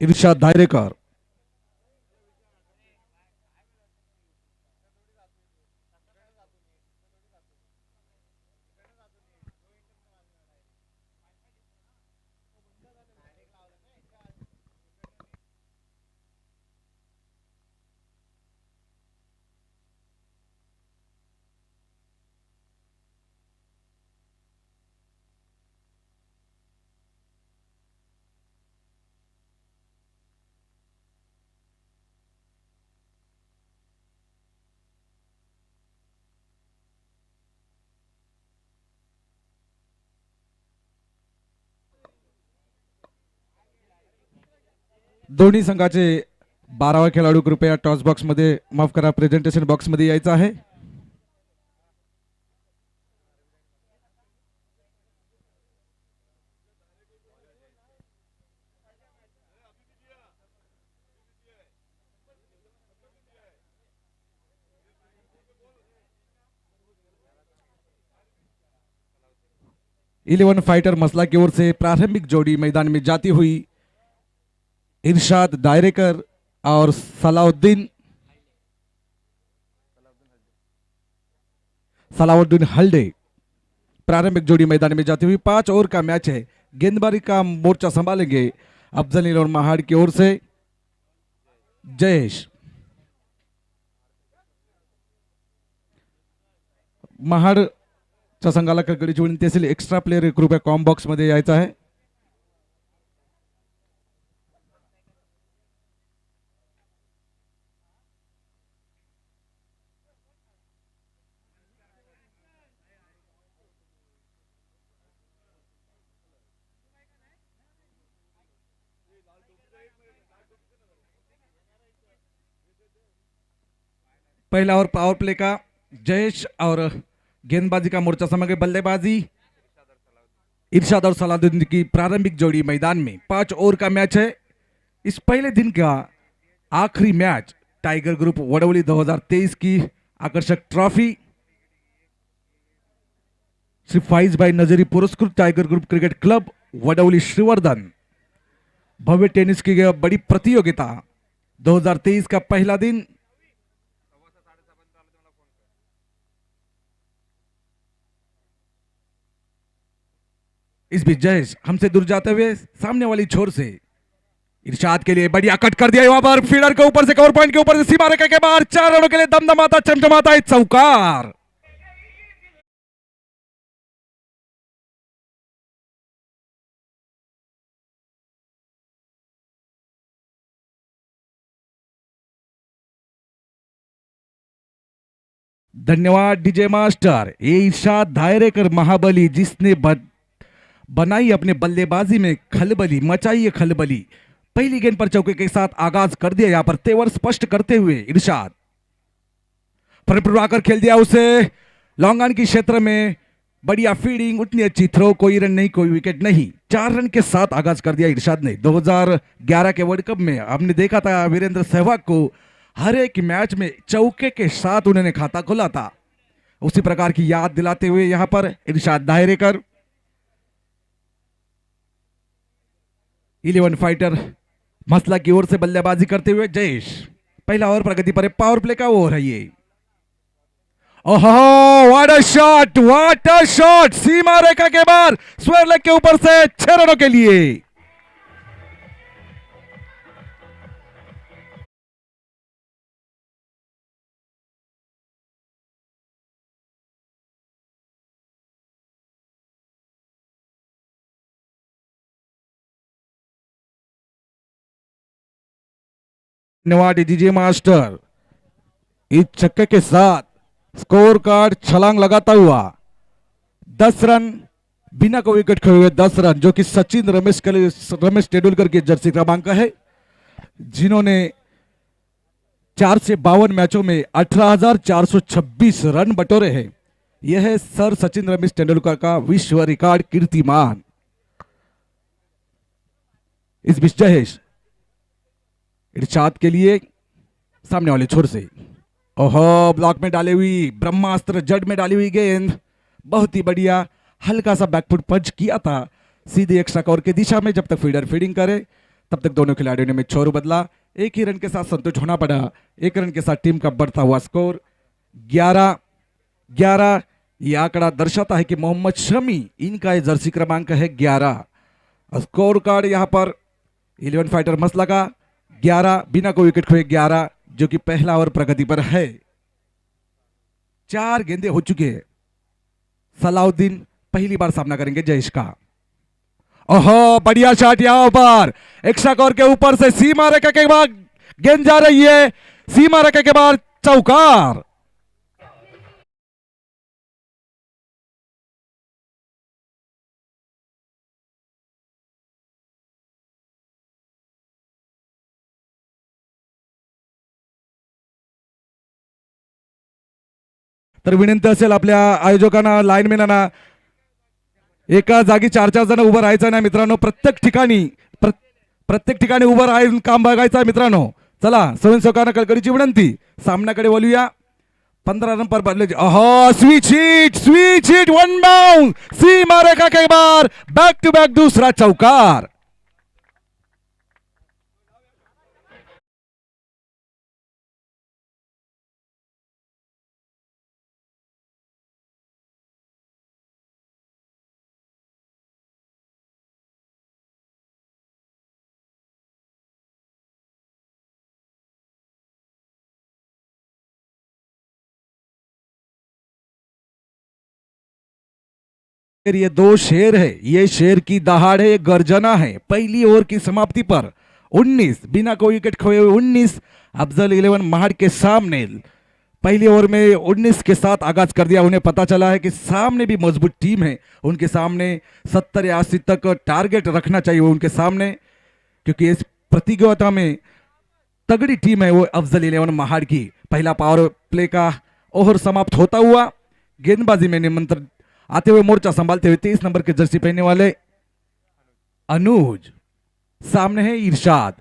इरशाद दायरेकर। दोन्ही संघाचे 12वा खेळाडू कृपया टॉस बॉक्स मध्ये, माफ करा, प्रेझेंटेशन बॉक्स मध्ये यायचं आहे। इलेवन फाइटर मसला की ओर से प्रारंभिक जोड़ी मैदान में जाती हुई इरशाद दायरेकर और सलाउद्दीन हल्डे। प्रारंभिक जोड़ी मैदान में जाती हुई 5 ओवर का मैच है। गेंदबाजी का मोर्चा संभालेंगे अफजल नील और महाड़ की ओर से जयेश। महाड संघाला कडीची विनंती असेल, एक्स्ट्रा प्लेयर कृपया कॉम बॉक्स मध्ये यायचं आहे। पहला ओवर पावर प्ले का जयेश और गेंदबाजी का मोर्चा समझ बल्लेबाजी इरशाद और सलाउद्दीन की प्रारंभिक जोड़ी मैदान में। 5 ओवर का मैच है। इस पहले दिन का आखिरी मैच टाइगर ग्रुप वडवली 2023 की आकर्षक ट्रॉफी श्री फाइज भाई नजरी पुरस्कृत tiger group cricket club Wadavali Shrivardhan भव्य टेनिस की बड़ी प्रतियोगिता 2023 का पहला दिन। इस बीच जयेश हमसे दूर जाते हुए सामने वाली छोर से इरशाद के लिए बढ़िया कट कर दिया। वहां पर फील्डर के ऊपर से, कवर पॉइंट के ऊपर से सीमा रेखा के बाहर 4 रनों के लिए दमदमाता चमचमाता है चौकार। धन्यवाद डीजे मास्टर। ये इरशाद दायरेकर महाबली जिसने बनाई अपने बल्लेबाजी में खलबली, मचाई है खलबली। पहली गेंद पर चौके के साथ आगाज कर दिया। यहां पर तेवर स्पष्ट करते हुए इरशाद आकर खेल दिया उसे लॉन्ग ऑन की क्षेत्र में। बढ़िया फील्डिंग, उतनी अच्छी थ्रो, कोई रन नहीं, कोई विकेट नहीं। 4 रन के साथ आगाज कर दिया इरशाद ने। 2011 के वर्ल्ड कप में हमने देखा था वीरेंद्र सहवाग को हर एक मैच में चौके के साथ उन्होंने खाता खोला था। उसी प्रकार की याद दिलाते हुए यहां पर इरशाद दायरेकर 11 फाइटर मसला की ओर से बल्लेबाजी करते हुए जयेश। पहला ओवर प्रगति पर पावर प्ले का ओवर है ये। ओहो व्हाट अ शॉट, सीमा रेखा के बाहर स्क्वायर लेग के ऊपर से 6 रनों के लिए। धन्यवाद डीजे मास्टर। इस छक्के के साथ स्कोर कार्ड छलांग लगाता हुआ 10 रन बिना कोई विकेट खोए हुए 10 रन, जो कि सचिन रमेश तेंदुलकर की जर्सी क्रमांक है, जिन्होंने 4 से 52 मैचों में 18,426 रन बटोरे हैं। यह है सर सचिन रमेश तेंदुलकर का विश्व रिकॉर्ड कीर्तिमान। इस बीच जयेश इरशाद के लिए सामने वाले छोर से, ओहो ब्लॉक में डाली हुई ब्रह्मास्त्र, जड़ में डाली हुई गेंद, बहुत ही बढ़िया हल्का सा बैकफुट पंच किया था सीधे एक्स्ट्रा कवर की दिशा में। जब तक फील्डर फीडिंग करे तब तक दोनों खिलाड़ियों ने में छोर बदला, एक ही रन के साथ संतुष्ट होना पड़ा। एक रन के साथ टीम का बढ़ता हुआ स्कोर 11-11। यह आंकड़ा दर्शाता है कि मोहम्मद शमी, इनका ये जर्सी क्रमांक है 11। स्कोर कार्ड यहां पर 11 फाइटर मस्त लगा 11, बिना कोई विकेट खोए 11, जो कि पहला ओवर प्रगति पर है। 4 गेंदे हो चुके हैं। सलाउद्दीन पहली बार सामना करेंगे जयेश का। ओहो, बढ़िया शॉट यहां पर एक्स्ट्रा कवर के ऊपर से सीमा रेखा के बाद गेंद जा रही है, सीमा रेखा के बाद चौकार। तर विनंती असेल आपल्या आयोजकांना, लाईनमॅनांना, एका जागी 4-4 जण उभं राहायचं नाही मित्रांनो, प्रत्येक ठिकाणी उभं राहून काम बघायचं आहे मित्रांनो। चला, स्वयंसेवकांना कळकळीची विनंती, सामन्याकडे वळूया। 15 रन पर बदले। ओहो, स्विच हिट, वन बाउंड, सीमा रेखा के बार, बैक टू बैक दूसरा चौकार। ये 2 शेर है, ये शेर की दहाड़ है, गर्जना है। पहली ओवर की समाप्ति पर 19, बिना कोई विकेट खोए हुए 19, अफजल 11 महाड़ के सामने पहली ओवर में 19 के साथ आगाज कर दिया। उन्हें पता चला है कि सामने भी मजबूत टीम है, उनके सामने 70 या 80 तक टारगेट रखना चाहिए उनके सामने, क्योंकि इस प्रतियोगिता में तगड़ी टीम है वो अफजल 11 महाड़ की। पहला पावर प्ले का ओवर समाप्त होता हुआ, गेंदबाजी में निमंत्रण आते हुए मोर्चा संभालते हुए 23 नंबर के जर्सी पहनने वाले अनुज, सामने है इरशाद।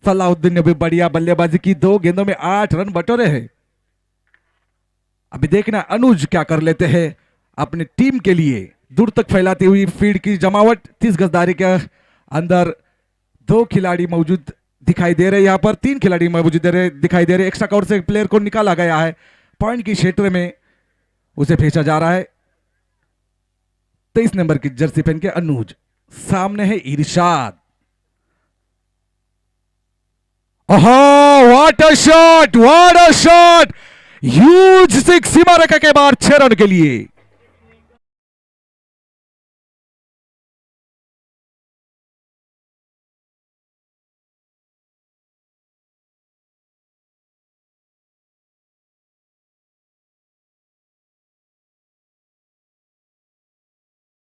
सलाउद्दीन ने भी बढ़िया बल्लेबाजी की, 2 गेंदों में 8 रन बटोरे हैं। अभी देखना अनुज क्या कर लेते हैं अपनी टीम के लिए। दूर तक फैलाती हुई फील्ड की जमावट, 30 गज दायरे के अंदर 2 खिलाड़ी मौजूद दिखाई दे रहे, यहाँ पर 3 खिलाड़ी मौजूद दिखाई दे रहे। एक्स्ट्रा कवर से प्लेयर को निकाला गया है, पॉइंट की क्षेत्र में उसे भेजा जा रहा है। 23 नंबर की जर्सी पहन के अनुज, सामने है इरशाद। ओहो, what a shot, huge six, सीमा रेखा के बाहर 6 रन के लिए।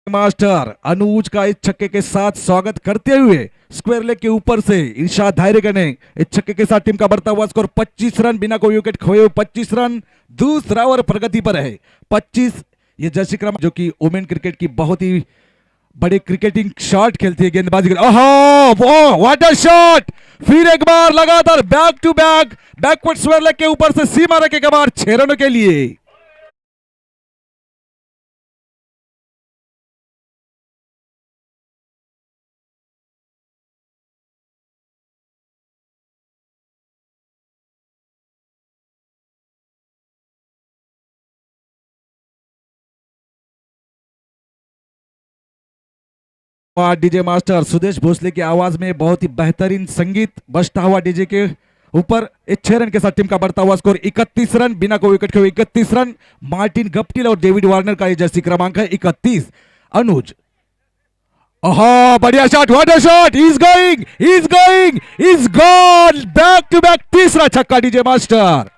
मास्टर अनुज का इस छक्के के साथ स्वागत करते हुए स्क्वायर लेग के ऊपर से इरशाद धायरेकर ने इस छक्के के साथ टीम का बढ़ता हुआ स्कोर 25 रन, बिना कोई विकेट खोए हुए 25 रन, दूसरा ओवर प्रगति पर है 25। ये जर्सी क्रम जो कि वुमेन क्रिकेट की बहुत ही बड़ी क्रिकेटिंग शॉट खेलती है, गेंदबाजी। ओहो, व्हाट अ शॉट, फिर एक बार लगातार back to back backward square leg के ऊपर से सीमा रेखा के बाहर 6 रनों के लिए। डीजे मास्टर सुदेश भोसले की आवाज में बहुत ही बेहतरीन संगीत बजता हुआ डीजे के ऊपर 6 रन के साथ टीम का बढ़ता हुआ स्कोर 31 रन, बिना कोई विकेट खोए 31 रन। मार्टिन गप्टिल और डेविड वार्नर का ये जर्सी क्रमांक है 31। अनुज, ओहो, बढ़िया shot, what a shot, is gone, back to back तीसरा छक्का डीजे मास्टर।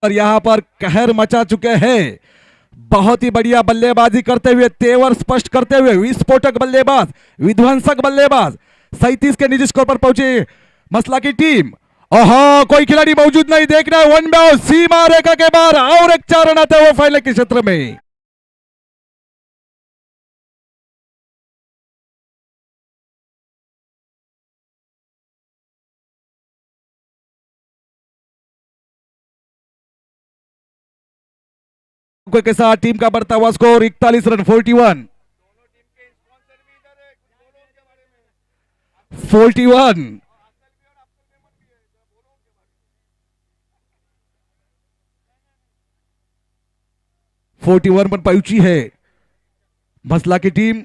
और यहां पर कहर मचा चुके हैं, बहुत ही बढ़िया बल्लेबाजी करते हुए, तेवर स्पष्ट करते हुए विस्फोटक बल्लेबाज, विध्वंसक बल्लेबाज 37 के निजी स्कोर पर पहुंची मसला की टीम। ओहो, कोई खिलाड़ी मौजूद नहीं, देखना वन बाउंड, सीमा रेखा के बाहर और एक 4 रन आते हुए फाइनल के क्षेत्र में। के साथ टीम का बढ़ता हुआ स्कोर 41 रन 41 41 41 पर पहुंची है मसला की टीम।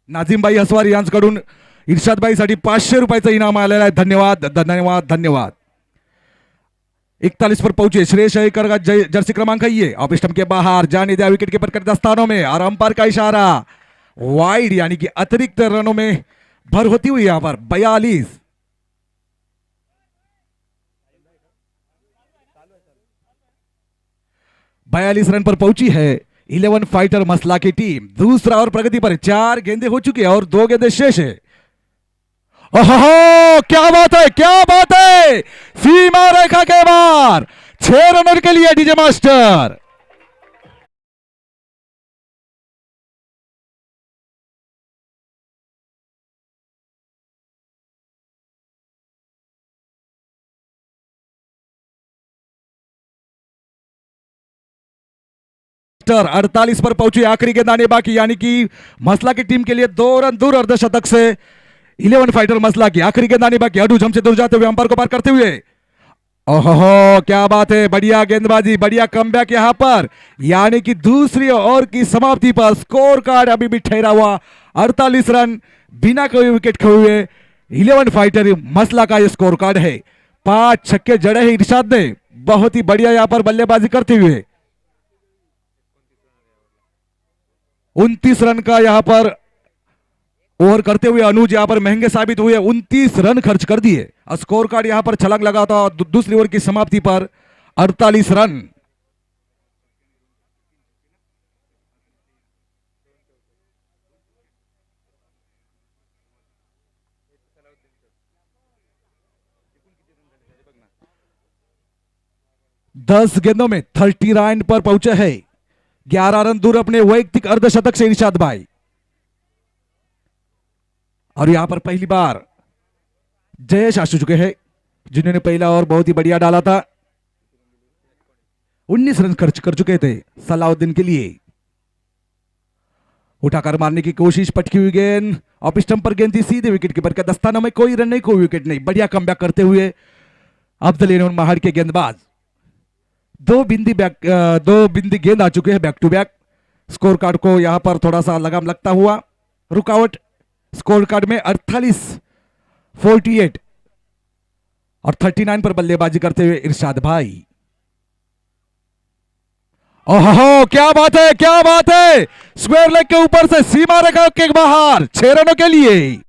नाझीमभाई हसवार यांच्याकडून इर्शादभाई साठी 500 रुपयाचं इनाम आलेलं आहे। धन्यवाद धन्यवाद धन्यवाद। 41 पर पहुंचे श्रेयस अय्यर का जर्सी क्रमांक ये ऑफ स्टंप के बाहर जाने दिया विकेट कीपर के दस्तानों में और अंपायर का इशारा वाइड यानी कि अतिरिक्त रनों में भर होती हुई यहां पर 42 रन पर पहुंची है 11 फाइटर मसला की टीम। दूसरा और प्रगति पर 4 गेंदे हो चुकी है और 2 गेंदे शेष है। ओहो क्या बात है क्या बात है, सीमा रेखा के बाहर 6 रनर के लिए डीजे मास्टर। मास्टर 48 पर पहुंची, आखिरी गेंद आने बाकी यानी कि मसला की टीम के लिए 2 रन दूर अर्धशतक से 11 फाइटर मसला की आखिरी गेंद आने बाकी। अडू जम से दूर जाते हुए अंपायर को पार करते हुए ओहो क्या बात है, बढ़िया गेंदबाजी बढ़िया कमबैक यहां पर यानी कि दूसरी ओवर की समाप्ति पर स्कोर कार्ड अभी भी ठहरा हुआ 48 रन बिना कोई विकेट खोए हुए 11 फाइटर मसला का ये स्कोर कार्ड है। 5 छक्के जड़े हैं इरशाद ने, बहुत ही बढ़िया यहां पर बल्लेबाजी करते हुए 29 रन का यहां पर ओवर करते हुए अनुज यहां पर महंगे साबित हुए। 29 रन खर्च कर दिए, स्कोर कार्ड यहां पर छलांग लगा था दूसरी ओवर की समाप्ति पर 48 रन। दस गेंदों में 39 पर पहुंचे है, 11 रन दूर अपने वैयक्तिक अर्धशतक से इरशाद भाई। और यहां पर पहली बार जयेश आ चुके हैं जिन्होंने पहला और बहुत ही बढ़िया डाला था। 19 रन खर्च कर चुके थे सलाउद्दीन के लिए। उठाकर मारने की कोशिश, पटकी हुई गेंद ऑफ स्टंप पर गेंद थी सीधे विकेट कीपर के दस्तानों में, कोई रन नहीं कोई विकेट नहीं, बढ़िया कमबैक करते हुए अफजल महाड़ के गेंदबाज। 2 बिंदी गेंद आ चुके हैं back to back. Score card को यहां पर थोड़ा सा लगाम लगता हुआ रुकावट। स्कोर कार्ड में 48 48 और 39 पर बल्लेबाजी करते हुए इरशाद भाई। ओहो क्या बात है क्या बात है, स्क्वायर लेग के ऊपर से सीमा रेखा के बाहर 6 रनों के लिए।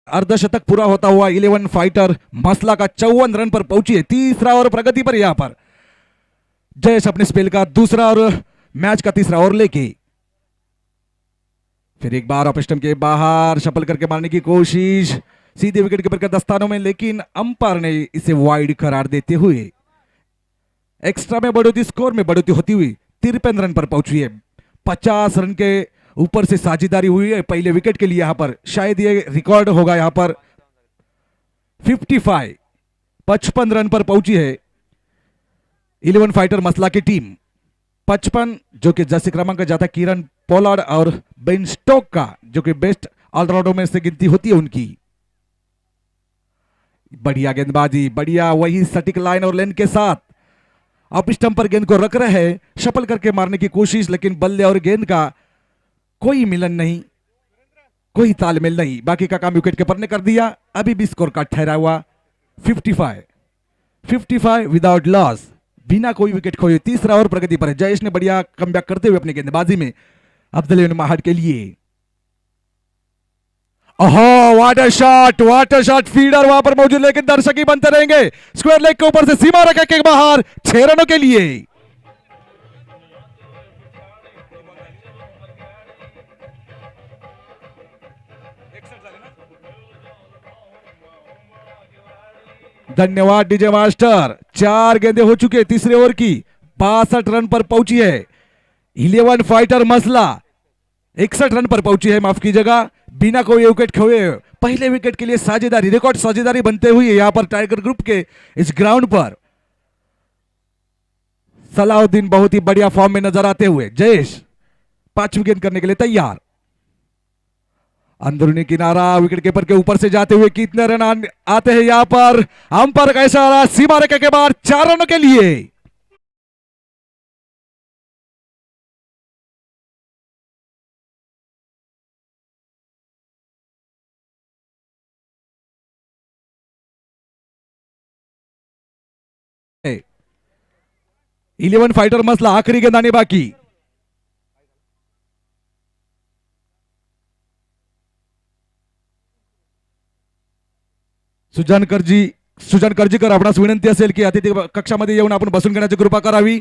अर्धशतक पूरा होता हुआ 11 फाइटर मसला का 54 रन पर पहुंची है। तीसरा और प्रगति पर यहां पर जयेश अपने स्पेल का दूसरा और मैच का तीसरा ओवर लेके फिर एक बार ऑफ स्टंप के बाहर शफल करके मारने की कोशिश सीधे विकेट कीपर के दस्तानों में, लेकिन अंपायर ने इसे वाइड करार देते हुए एक्स्ट्रा में बढ़ोतरी, स्कोर में बढ़ोतरी होती हुई 53 रन पर पहुंची है। 50 रन के ऊपर से साझेदारी हुई है पहले विकेट के लिए। यहां पर शायद ये रिकॉर्ड होगा यहां पर 55 रन पर पहुंची है 11 फाइटर मसला की टीम। 55 जो कि जर्सी क्रमांक जाता है किरण पोलार्ड और बेन स्टोक का, जो कि बेस्ट ऑलराउंडर में से गिनती होती है उनकी। बढ़िया गेंदबाजी, बढ़िया वही सटीक लाइन और लेन के साथ ऑफ स्टंप पर गेंद को रख रहे हैं, शफल करके मारने की कोशिश, लेकिन बल्ले और गेंद का कोई मिलन नहीं, कोई तालमेल नहीं। बाकी का काम विकेट कीपर ने कर दिया। अभी भी स्कोर कार्ड ठहरा हुआ 55 विदाउट लॉस, बिना कोई विकेट खोए। तीसरा ओवर प्रगति पर है। जयेश ने बढ़िया कमबैक करते हुए अपनी गेंदबाजी में अफजल महाड़ के लिए। ओहो वाटर शॉट फीडर वहां पर मौजूद, लेकिन दर्शक ही बनते रहेंगे। स्क्वायर लेग के ऊपर से सीमा रेखा के बाहर 6 रनों के लिए। धन्यवाद डीजे मास्टर। 4 गेंदे हो चुके तीसरे ओवर की, 62 रन पर पहुंची है 11 फाइटर मसला, 61 रन पर पहुंची है, माफ कीजिएगा, बिना कोई विकेट खोए पहले विकेट के लिए साझेदारी, रिकॉर्ड साझेदारी बनते हुए यहां पर टाइगर ग्रुप के इस ग्राउंड पर सलाउद्दीन बहुत ही बढ़िया फॉर्म में नजर आते हुए। जयेश 5वीं गेंद करने के लिए तैयार, अंदरूनी किनारा विकेट कीपर के ऊपर से जाते हुए कितने रन आते हैं यहां पर, अंपायर का इशारा, सीमा रेखा के बाद 4 रनों के लिए। इलेवन फाइटर मसला आखिरी गेंद आने बाकी। सुजान करजीकर आपणास विनंती असेल की अतिथी कक्षामध्ये येऊन आपण बसून घेण्याची कृपा करावी।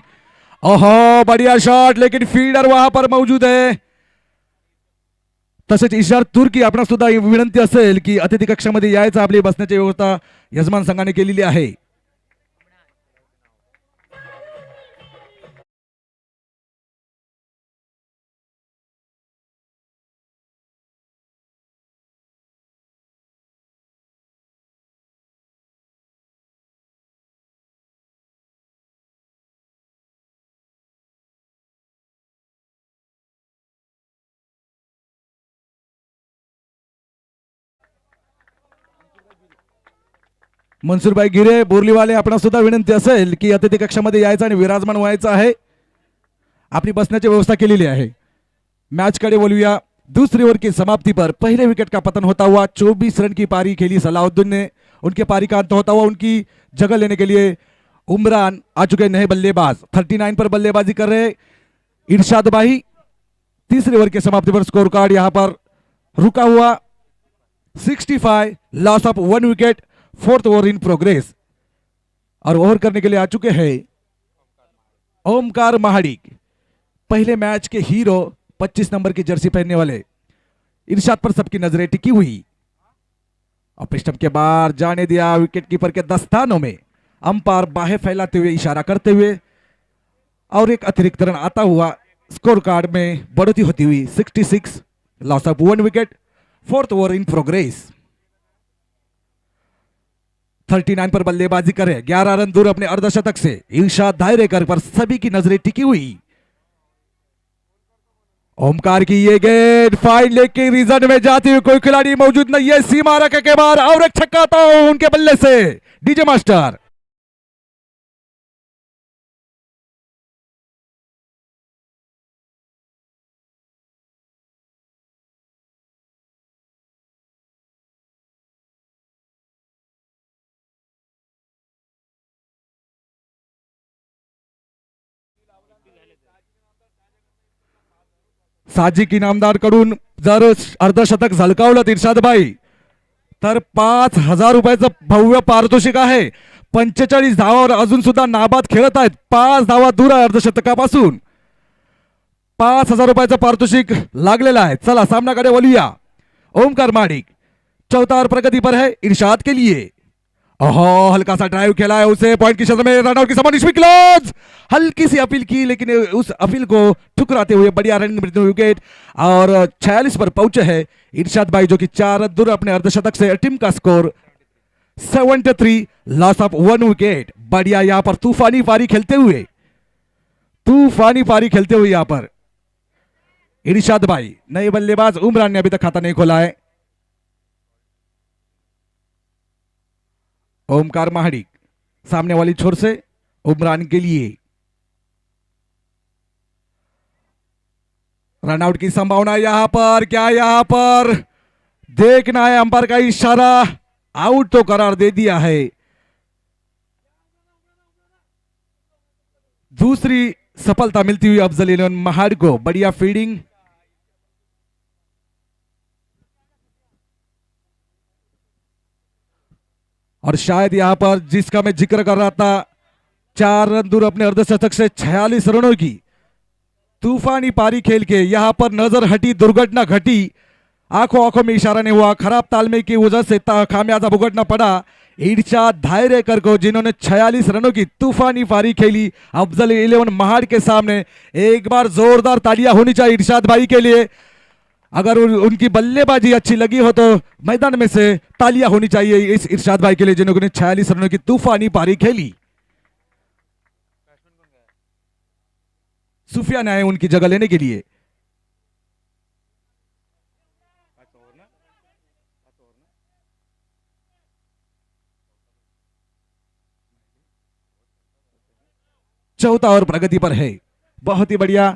ओहो बढ़िया शॉट, लेकिन फील्डर वहां पर मौजूद है। तसेच इशार तुर्की आपणास सुद्धा विनंती असेल की अतिथी कक्षामध्ये यायचं, आपली बसण्याची व्यवस्था यजमान संघाने केलेली आहे। मनसूरभाई गिरे बोरलीवाले आपणास सुद्धा विनंती असेल की अतिथी कक्षामध्ये यायचं आणि विराजमान व्हायचं आहे, आपली बसण्याची व्यवस्था केलेली आहे। मैच कडे बोलूया। दूसरी ओवर की समाप्ति पर पहले विकेट का पतन होता हुआ 24 रन की पारी खेली सलाउद्दीन ने, उनके पारी का अंत होता हुआ उनकी जगह लेने के लिए उमरान आ चुके नए बल्लेबाज, 39 पर बल्लेबाजी कर रहे इरशाद भाई। तीसरी ओवर की समाप्ति पर स्कोर कार्ड यहां पर रुका हुआ 65, loss of 1 wicket, 4th over in progress. और ओवर करने के लिए आ चुके हैं ओमकार महाडिक, पहले मैच के हीरो, 25 नंबर की जर्सी पहनने वाले। इरशाद पर सबकी नजरें टिकी हुई और स्टंप के बाहर जाने दिया विकेट कीपर के दस्तानों में। अंपायर बाहें फैलाते हुए इशारा करते हुए और एक अतिरिक्त रन आता हुआ, स्कोर कार्ड में बढ़ोतरी होती हुई 66, loss of 1 wicket, 4th over in progress. 39 पर बल्लेबाजी करे, 11 रन दूर अपने अर्धशतक से इरशाद दायरेकर पर सभी की नजरें टिकी हुई। ओमकार की ये गेंद फाइन लेकिन रीजन में जाती हुई कोई खिलाड़ी मौजूद नहीं है, सीमा रेखा के बाहर, और एक छक्का था उनके बल्ले से डीजे मास्टर। साजिक इनामदार कडून जर अर्धशतक झळकावलं इरशाद भाई तर 5,000 रुपयाचं भव्य पारितोषिक आहे। 45 धावावर अजून सुद्धा नाबाद खेळत आहेत, 5 धावा दूर आहे अर्धशतकापासून। 5,000 रुपयाचं पारितोषिक लागलेलं आहे। चला सामनाकडे वळूया। ओमकार माडिक चौथा ओवर प्रगति पर है इरशाद के लिए। ओहो हल्का सा ड्राइव खेला है उसे, पॉइंट की शर्त में रनआउट की समान क्लोज, हल्की सी अपील की लेकिन उस अपील को ठुकराते हुए बढ़िया रन विकेट और 46 पर पहुंचे है इरशाद भाई, जो कि 4 रन दूर अपने अर्धशतक से। टीम का स्कोर 73, लॉस ऑफ 1 विकेट। बढ़िया यहां पर तूफानी पारी खेलते हुए यहां पर इरशाद भाई। नए बल्लेबाज उमरान ने अभी तक खाता नहीं खोला है। ओमकार महाडिक सामने वाली छोर से उमरान के लिए रनआउट की संभावना यहां पर, क्या यहां पर देखना है, अंपायर का इशारा, आउट तो करार दे दिया है। दूसरी सफलता मिलती हुई अफजल इलेवन महाड को, बढ़िया फील्डिंग। और शायद यहां पर जिसका मैं जिक्र कर रहा था, 4 रन दूर अपने अर्धशतक से 46 रनों की तूफानी पारी खेल के यहां पर नजर हटी, दुर्घटना घटी, आंखों आंखों में इशारा नहीं हुआ, खराब तालमेल की वजह से खामियाजा भुगतना पड़ा। इरशाद धायरेकर को, जिन्होंने 46 रनों की तूफानी पारी खेली अफजल 11 महाड़ के सामने। एक बार जोरदार तालियां होनी चाहिए इरशाद भाई के लिए। अगर उनकी बल्लेबाजी अच्छी लगी हो तो मैदान में से तालियां होनी चाहिए इस इरशाद भाई के लिए, जिन्होंने 46 रनों की तूफानी पारी खेली। सुफियान आए उनकी जगह लेने के लिए। चौथा ओवर प्रगति पर है, बहुत ही बढ़िया।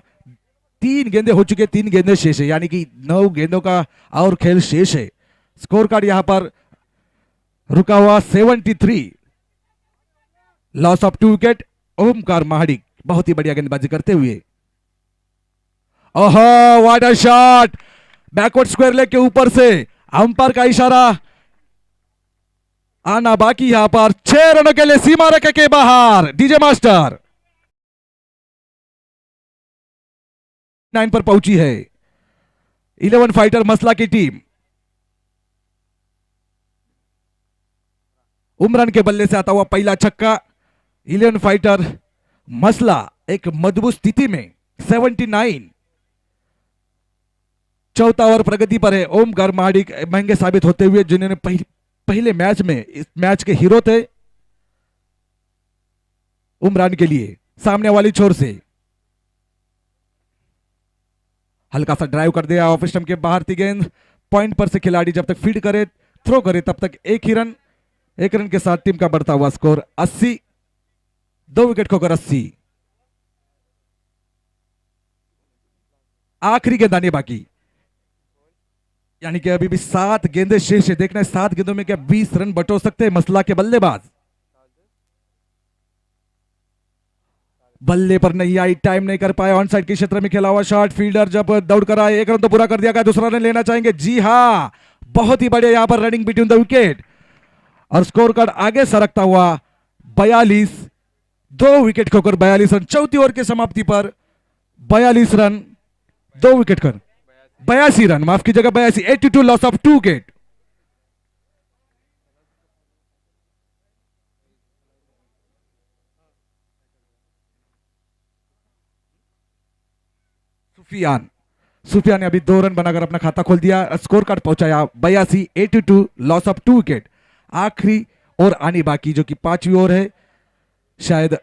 3 गेंदे हो चुके, 3 गेंदे शेष है, यानी कि 9 गेंदों का और खेल शेष है। स्कोर कार्ड यहां पर रुका हुआ 73, loss of 2 wicket. Omkar Mahadik बहुत ही बढ़िया गेंदबाजी करते हुए। ओहो what a shot, backward square leg के ऊपर से अंपायर का इशारा आना बाकी। यहां पर 6 रनों के लिए सीमा रेखा के बाहर डीजे मास्टर 9 पर पहुंची है 11 फाइटर मसला की टीम। उमरान के बल्ले से आता हुआ पहला छक्का। 11 फाइटर मसला एक मजबूत स्थिति में 79। चौथा ओवर प्रगति पर है। ओमकार महाडिक महंगे साबित होते हुए, जिन्होंने पहले मैच में इस मैच के हीरो थे उमरान के लिए। सामने वाली छोर से हल्का सा ड्राइव कर दिया ऑफ स्टंप के बाहर थी गेंद। पॉइंट पर से खिलाड़ी जब तक फीड करे, थ्रो करे, तब तक एक ही रन। 1 रन के साथ टीम का बढ़ता हुआ स्कोर 80। 2 विकेट खोकर 80। आखिरी गेंद आने बाकी, यानी कि अभी भी 7 गेंदे शेष है। देखना है 7 गेंदों में क्या 20 रन बटोर सकते हैं मसला के बल्लेबाज। बल्ले पर नहीं आई, टाइम नहीं कर पाए। ऑन साइड के क्षेत्र में खेला हुआ शॉट, फील्डर जब दौड़ कर आए, 1 रन तो पूरा कर दिया गया, दूसरा रन लेना चाहेंगे। जी हां, बहुत ही बढ़िया यहां पर रनिंग बिटवीन द विकेट। और स्कोर कार्ड आगे सरकता हुआ 42। 2 विकेट खोकर 42 रन। चौथी ओवर की समाप्ति पर 42 रन, 2 विकेट कर 82 रन, माफ कीजिएगा 82। 82 लॉस ऑफ 2 विकेट। सुफियान ने अभी 2 रन बनाकर अपना खाता खोल दिया। स्कोर कार्ड पहुंचाया 82। 82 लॉस ऑफ 2 विकेट। आखिरी और आने बाकी, जो कि 5वीं ओवर है। शायद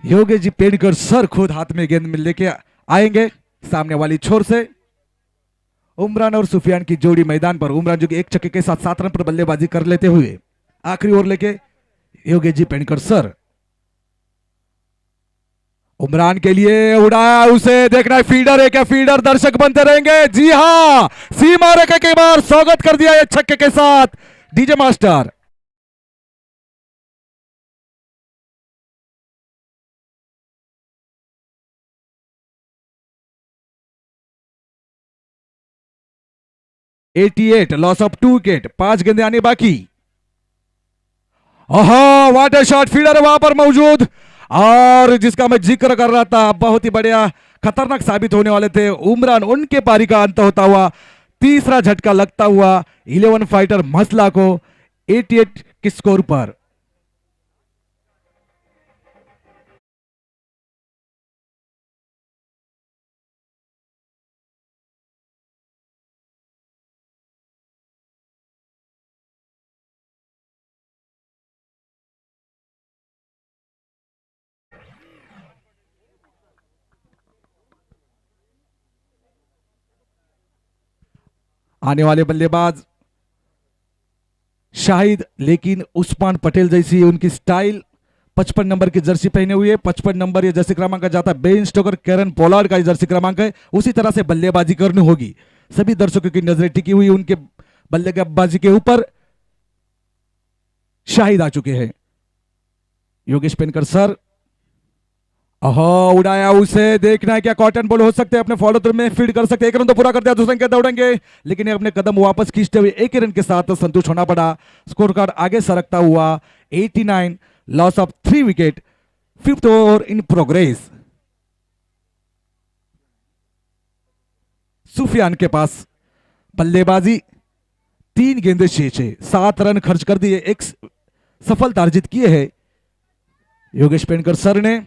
योगेश जी पेड़कर सर खुद हाथ में गेंद में लेके आएंगे सामने वाली छोर से। उमरान और सुफियान की जोड़ी मैदान पर। उमरान जो कि 1 छक्के के साथ 7 रन पर बल्लेबाजी कर लेते हुए आखिरी ओवर लेके योगेश जी पेड़कर सर। उमरान के लिए उड़ाया उसे, देखना है फील्डर है क्या, फील्डर दर्शक बनते रहेंगे। जी हां, सीमा रेखा के बाहर स्वागत कर दिया है छक्के के साथ DJ master. At loss of 2 wicket. 5 गेंदे आने बाकी। ओहो व्हाट अ शॉट, फील्डर वहां पर मौजूद, और जिसका मैं जिक्र कर रहा था, बहुत ही बढ़िया खतरनाक साबित होने वाले थे उमरान। उनके पारी का अंत होता हुआ तीसरा झटका लगता हुआ 11 फाइटर मसला को 88 के स्कोर पर। आने वाले बल्लेबाज शाहिद, लेकिन उस्मान पटेल जैसी उनकी स्टाइल। 55 नंबर की जर्सी पहने हुए। 55 नंबर ये जर्सी क्रमांक जाता है बेन स्टोकर, कैरन पोलार्ड का जर्सी क्रमांक है। उसी तरह से बल्लेबाजी करनी होगी। सभी दर्शकों की नजरें टिकी हुई उनके बल्लेबाजी के ऊपर। शाहिद आ चुके हैं। योगेश पेनकर सर, ओहो उड़ाया उसे, देखना है क्या कॉटन बॉल हो सकते हैं, अपने फॉलो थ्रू में फीड कर सकते हैं। 1 रन तो पूरा कर दिया, दूसरे अंक दौड़ेंगे, लेकिन ये अपने कदम वापस खींचते हुए 1 रन के साथ संतुष्ट होना पड़ा। स्कोर कार्ड आगे सरकता हुआ 89 loss of 3 wicket. 5th over in progress. Sufiyan के पास बल्लेबाजी, 3 गेंदे शेष है। 7 रन खर्च कर दिए। सफलता अर्जित की है योगेश पेंडकर सर ने।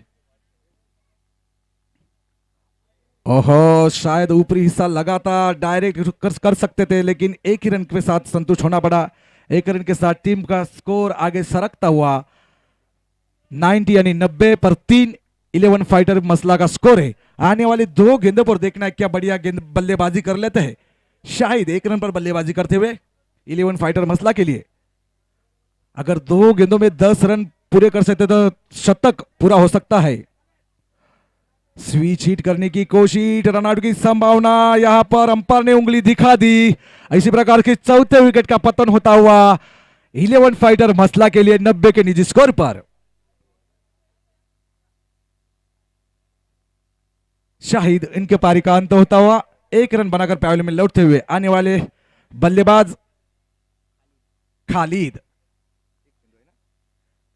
ओहो, शायद ऊपरी हिस्सा लगाता डायरेक्ट कर सकते थे, लेकिन एक ही रन के साथ संतुष्ट होना पड़ा। एक रन के साथ टीम का स्कोर आगे सरकता हुआ 90 यानी 90 पर 3 11 फाइटर मसला का स्कोर है। आने वाली 2 गेंदों पर देखना है क्या बढ़िया गेंद बल्लेबाजी कर लेते हैं। शाहिद 1 रन पर बल्लेबाजी करते हुए 11 फाइटर मसला के लिए। अगर 2 गेंदों में 10 रन पूरे कर सकते तो शतक पूरा हो सकता है। स्विच हिट करने की कोशिश, रनआउट की संभावना, यहां पर अंपायर ने उंगली दिखा दी। इसी प्रकार के चौथे विकेट का पतन होता हुआ 11 फाइटर मसला के लिए 90 के निजी स्कोर पर। शाहिद इनके पारी का अंत होता हुआ 1 रन बनाकर पैवेलियन में लौटते हुए आने वाले बल्लेबाज खालिद।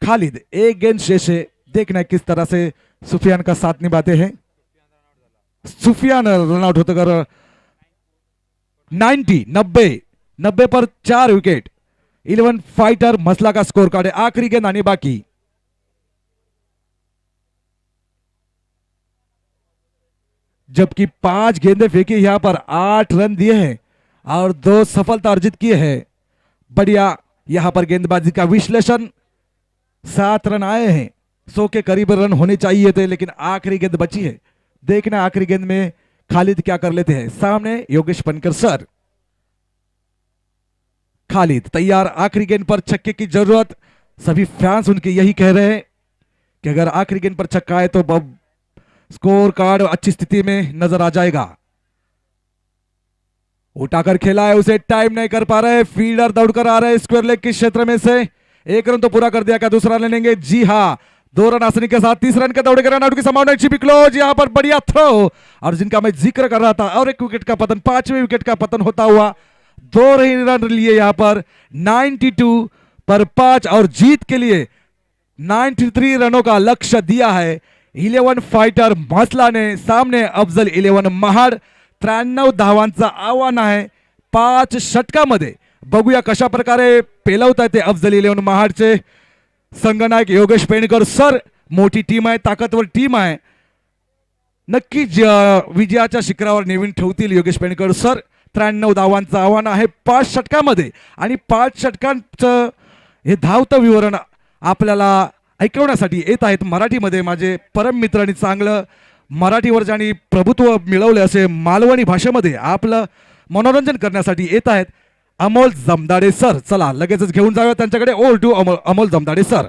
खालिद एक गेंद शेष है, देखना है किस तरह से सुफियान का साथ निभाते हैं। सुफियान रनआउट होते कर 90 पर 4 विकेट। 11 फाइटर मसला का स्कोर कार्ड है। आखिरी गेंद आने बाकी। जबकि 5 गेंदें फेंकी, यहां पर 8 रन दिए हैं और 2 सफलता अर्जित किए हैं। बढ़िया यहां पर गेंदबाजी का विश्लेषण। 7 रन आए हैं, 100 के करीब रन होने चाहिए थे, लेकिन आखिरी गेंद बची है। देखना आखिरी गेंद में खालिद क्या कर लेते हैं। सामने योगेश पनकर सर। खालिद तैयार, आखिरी गेंद पर छक्के की जरूरत। सभी फैंस उनके यही कह रहे हैं कि अगर आखिरी गेंद पर छक्का है तो स्कोर कार्ड अच्छी स्थिति में नजर आ जाएगा। उठाकर खेला है, उसे टाइम नहीं कर पा रहे। फील्डर दौड़कर आ रहे हैं स्क्वायर लेग के क्षेत्र में से। 1 रन तो पूरा कर दिया, क्या दूसरा ले लेंगे? जी हाँ, 2 रन आसानी के साथ 30 रन के दौड़े के रन आउट की संभावना छिपी क्लोज। यहां पर बढ़िया थ्रो, और जिनका मैं जिक्र कर रहा था, और 1 विकेट का पतन, 5वें विकेट का पतन होता हुआ 2 रन लिए यहां पर 92 पर 5 और जीत के लिए 93 रनों का लक्ष्य दिया है 11 फाइटर मसला ने। सामने अफजल 11 महाड 93 धावांचा आव्हान आहे 5 षटकामध्ये। बघूया कशा प्रकारे पेलवता येते अफजल 11 महाडचे संघनायक योगेश पेंडकर सर। मोठी टीम आहे, ताकदवर टीम आहे, नक्कीच विजयाच्या शिखरावर नेऊन ठेवतील योगेश पेंडकर सर। 93 धावांचं आव्हान आहे 5 षटकामध्ये, आणि 5 षटकांचं हे धावतं विवरण आपल्याला ऐकवण्यासाठी येत आहेत मराठीमध्ये माझे परम मित्र आणि चांगलं मराठीवर ज्यांनी प्रभुत्व मिळवले असे मालवणी भाषेमध्ये आपलं मनोरंजन करण्यासाठी येत आहेत अमोल जमदाडे सर। चला लगेचच घेऊन जाऊया त्यांच्याकडे। Over to Amol Jamdade sir.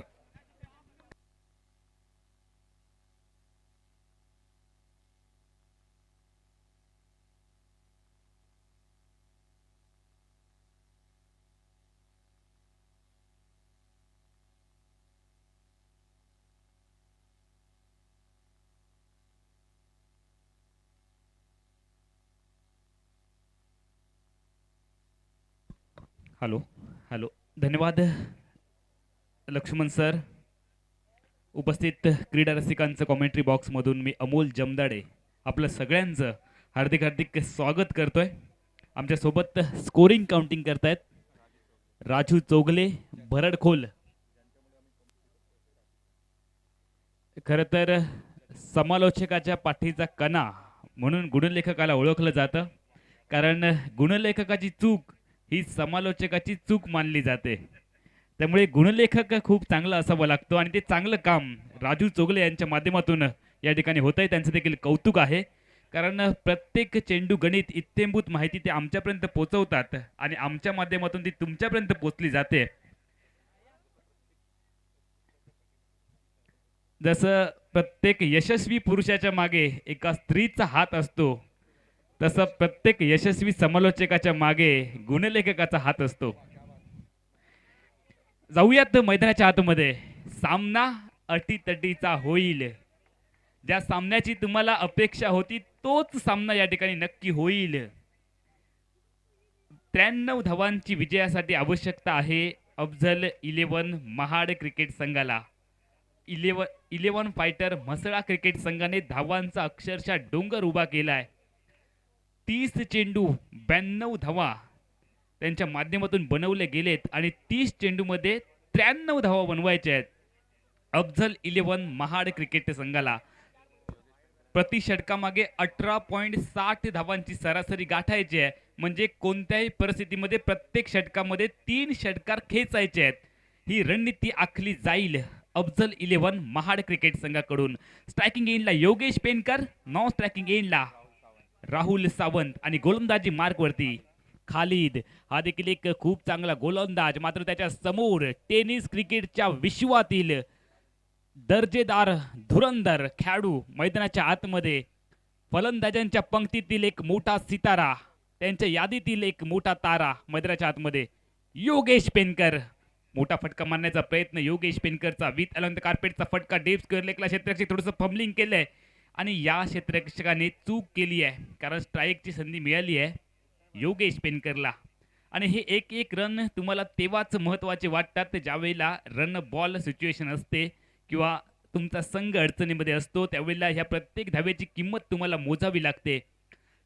Hello hello, धन्यवाद लक्ष्मण सर। उपस्थित क्रीडा रसिकांचं कॉमेंट्री बॉक्समधून मी अमोल जमदाडे आपलं सगळ्यांचं हार्दिक हार्दिक स्वागत करतोय। आमच्यासोबत स्कोरिंग काउंटिंग करतायत राजू चोगले, भरडखोल। खरं तर समालोचकाच्या पाठीचा कणा म्हणून गुणलेखकाला ओळखलं जातं, कारण गुणलेखकाची चूक ही समालोचकाची चूक मानली जाते। त्यामुळे गुणलेखक खूप चांगला असावा लागतो, आणि ते चांगलं काम राजू चोगले यांच्या माध्यमातून या ठिकाणी होतंय। त्यांचं देखील कौतुक आहे, कारण प्रत्येक चेंडू गणित इत्तेंभूत माहिती ते आमच्यापर्यंत पोहोचवतात, आणि आमच्या माध्यमातून ती तुमच्यापर्यंत पोहोचली जाते। जसं प्रत्येक यशस्वी पुरुषाच्या मागे एका स्त्रीचा हात असतो, तसं प्रत्येक यशस्वी समालोचकाच्या मागे गुणलेखकाचा हात असतो। जाऊयात मैदानाच्या आतमध्ये। सामना अटीतटीचा होईल। ज्या सामन्याची तुम्हाला अपेक्षा होती तोच सामना या ठिकाणी नक्की होईल। 93 धावांची विजयासाठी आवश्यकता आहे अफजल 11 महाड क्रिकेट संघाला। 11 फायटर म्हसळा क्रिकेट संघाने धावांचा अक्षरशः डोंगर उभा केलाय। 30 चेंडू 92 धावा त्यांच्या माध्यमातून बनवले गेलेत, आणि 30 चेंडूमध्ये 93 धावा बनवायच्या आहेत अफझल 11 महाड क्रिकेट संघाला. प्रति षटकामागे 18.60 धावांची सरासरी गाठायची आहे. म्हणजे कोणत्याही परिस्थितीमध्ये प्रत्येक षटकामध्ये 3 षटकार खेचायचे आहेत. ही रणनीती आखली जाईल अफझल 11 महाड क्रिकेट संघाकडून. स्ट्रायकिंग एंडला योगेश पेनकर, नॉन स्ट्रायकिंग एंडला राहुल सावंत आणि गोलंदाजी मार्कवरती खालिद. हा देखील एक खूप चांगला गोलंदाज, मात्र त्याच्या समोर टेनिस क्रिकेटच्या विश्वातील दर्जेदार धुरंधर खेळाडू मैदानाच्या आतमध्ये, फलंदाजांच्या पंक्तीतील एक मोठा सितारा, त्यांच्या यादीतील एक मोठा तारा मैदानाच्या आतमध्ये योगेश पेनकर. मोठा फटका मारण्याचा प्रयत्न योगेश पेनकरचा. विथ अलॉंग कार्पेटचा फटका डेप स्क्वेअर लेगला क्षेत्ररक्षक थोडंसं फंबलिंग केलंय आणि या क्षेत्ररक्षकाने चूक केली आहे, कारण स्ट्राईकची संधी मिळाली आहे योगेश पेनकरला. आणि हे एक एक रन तुम्हाला तेव्हाच महत्त्वाचे वाटतात ज्यावेळेला रन बॉल सिच्युएशन असते किंवा तुमचा संघ अडचणीमध्ये असतो. त्यावेळेला ह्या प्रत्येक धावेची किंमत तुम्हाला मोजावी लागते.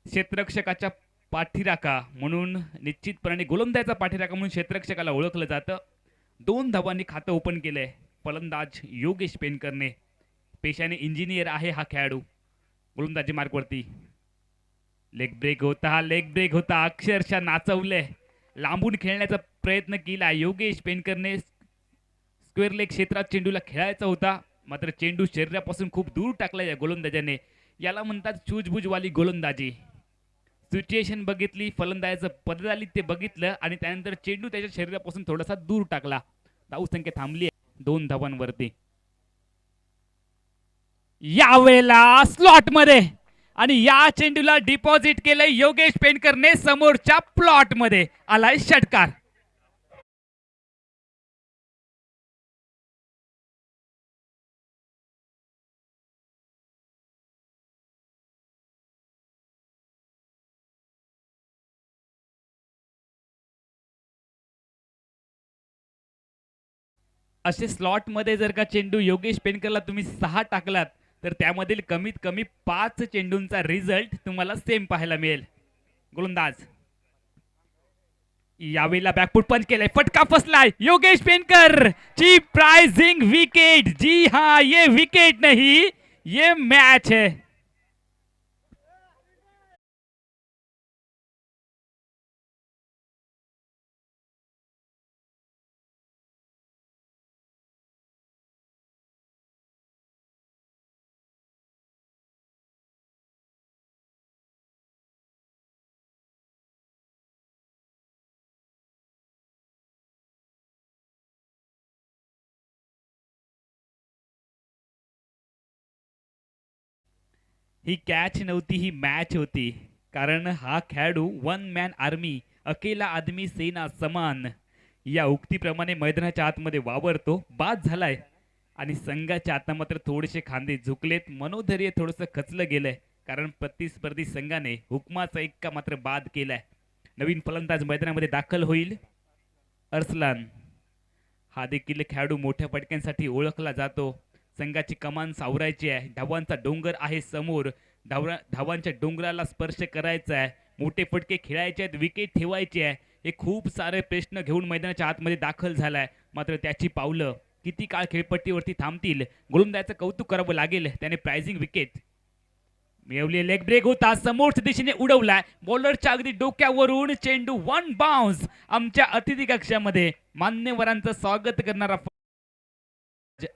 क्षेत्ररक्षकाच्या पाठीराखा म्हणून, निश्चितपणे गोलंदाजाचा पाठीराखा म्हणून क्षेत्ररक्षकाला ओळखलं जातं. 2 धावांनी खातं ओपन केलंय फलंदाज योगेश पेनकरने. पेशाने इंजिनियर आहे हा खेळाडू. गोलंदाजी मार्कवरती लेग ब्रेक होता, लेग ब्रेक होता, अक्षरशः नाचवलंय. लांबून खेळण्याचा प्रयत्न केला योगेश पेनकरने. स्क्वेअर लेग क्षेत्रात चेंडूला खेळायचा होता, मात्र चेंडू शरीरापासून खूप दूर टाकला या गोलंदाजाने. याला म्हणतात चूजबूजवाली गोलंदाजी. सिच्युएशन बघितली, फलंदाजाचं पदराली ते बघितलं आणि त्यानंतर चेंडू त्याच्या शरीरापासून थोडासा दूर टाकला. धावसंख्या थांबली 2 धावांवरती. यावेळेला स्लॉट मध्ये आणि या चेंडूला डिपॉझिट केलंय योगेश पेनकरने. समोरच्या प्लॉट मध्ये आलाय षटकार. असे स्लॉट मध्ये जर का चेंडू योगेश पेनकरला तुम्ही 6 टाकलात तर त्यामधील कमीत कमी 5 चेंडूंचा रिझल्ट तुम्हाला सेम पाहायला मिळेल. गोलंदाज यावेळेला बॅकफुट पंच केलाय, फटका फसलाय. योगेश पेनकर ची प्राइजिंग विकेट. जी हाँ, ये विकेट नहीं, ये मैच है. ही कॅच नव्हती, ही मॅच होती. कारण हा खेळाडू 1 मॅन आर्मी, अकेला आदमी सेना समान या उक्तीप्रमाणे मैदानाच्या आतमध्ये वावरतो. बाद झालाय आणि संघाच्या आता मात्र थोडेसे खांदे झुकलेत, मनोधैर्य थोडंसं खचलं गेलंय, कारण प्रतिस्पर्धी संघाने हुकमाचा एक्का मात्र बाद केलाय. नवीन फलंदाज मैदानामध्ये दाखल होईल अरसलान. हा देखील खेळाडू मोठ्या फटक्यांसाठी ओळखला जातो. संघाची कमान सावरायची आहे, धावांचा डोंगर आहे समोर, धावांच्या डोंगराला स्पर्श करायचा आहे, मोठे फटके खेळायचे आहेत, विकेट ठेवायची आहे. हे खूप सारे प्रश्न घेऊन मैदानाच्या आतमध्ये दाखल झालाय, मात्र त्याची पावलं किती काळ खेळपट्टीवरती थांबतील. गोलंदाजाचं कौतुक करावं लागेल, त्याने प्राइजिंग विकेट मिळवली. लेग ब्रेक होता, समोरच्या दिशेने उडवलाय, बॉलरच्या अगदी डोक्यावरून चेंडू 1 बाउन्स. आमच्या अतिथी कक्षामध्ये मान्यवरांचं स्वागत करणारा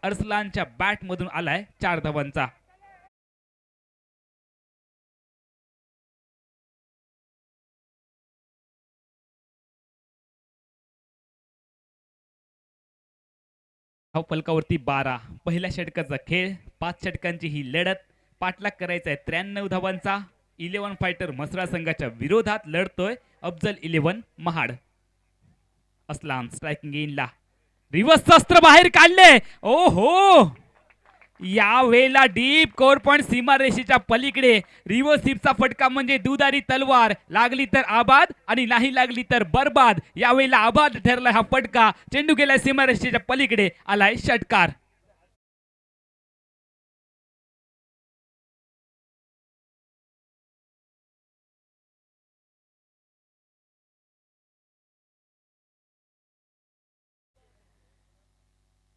अरसलानच्या बॅट मधून आलाय 4 धावांचा. फलकावरती 12. पहिल्या षटकाचा खेळ, 5 षटकांची ही लढत. पाठलाग करायचा आहे 93 धावांचा. 11 फायटर म्हसळा संघाच्या विरोधात लढतोय अफझल 11 महाड. असलान स्ट्रायकिंग एंडला, रिव्हर्स अस्त्र बाहेर काढले. ओहो, या वेळेला डीप कोर पॉइंट सीमारेषेच्या पलीकडे रिव्हर्स स्वीपचा फटका म्हणजे दुधारी तलवार. लागली तर आबाद आणि नाही लागली तर बरबाद. या वेळेला आबाद ठरला हा फटका. चेंडू गेलाय सीमारेषेच्या पलीकडे, आलाय षटकार.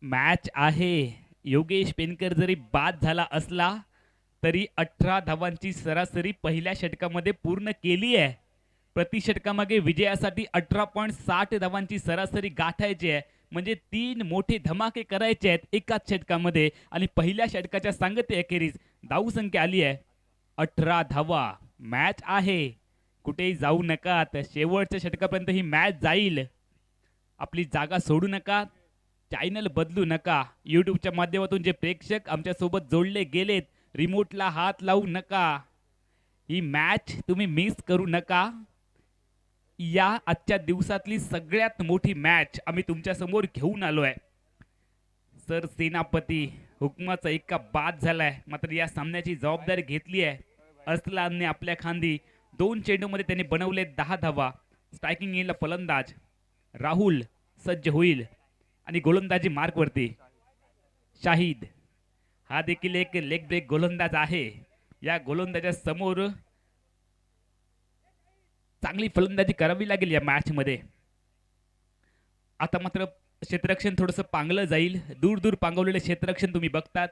मॅच आहे. योगेश पेनकर जरी बाद झाला असला तरी 18 धावांची सरासरी पहिल्या षटकामध्ये पूर्ण केली आहे. प्रति षटकामागे विजयासाठी 18.60 धावांची सरासरी गाठायची आहे. म्हणजे 3 मोठे धमाके करायचे आहेत एकाच षटकामध्ये आणि पहिल्या षटकाच्या सांगते अखेरीस धावसंख्या आली आहे 18 धावा. मॅच आहे, कुठेही जाऊ नका. तर शेवटच्या षटकापर्यंत ही मॅच जाईल. आपली जागा सोडू नका, चॅनल बदलू नका. यूट्यूबच्या माध्यमातून जे प्रेक्षक आमच्यासोबत जोडले गेलेत, रिमोटला हात लावू नका. ही मॅच तुम्ही मिस करू नका. या आजच्या दिवसातली सगळ्यात मोठी मॅच आम्ही तुमच्या समोर घेऊन आलो आहे. सर सेनापती हुकमाचा एका बाद झालाय, मात्र या सामन्याची जबाबदारी घेतली आहे अस्लानने आपल्या खांदी. 2 चेंडूमध्ये त्याने बनवले 10 धावा. स्ट्रायकिंग येईल फलंदाज राहुल सज्ज होईल आणि गोलंदाजी मार्कवरती शाहिद. हा देखील एक लेग ब्रेक गोलंदाज आहे. या गोलंदाजा समोर चांगली फलंदाजी करावी लागेल या मॅच मध्ये. आता मात्र क्षेत्ररक्षण थोडंसं पांगलं जाईल. दूर दूर पांगवलेले क्षेत्ररक्षण तुम्ही बघतात.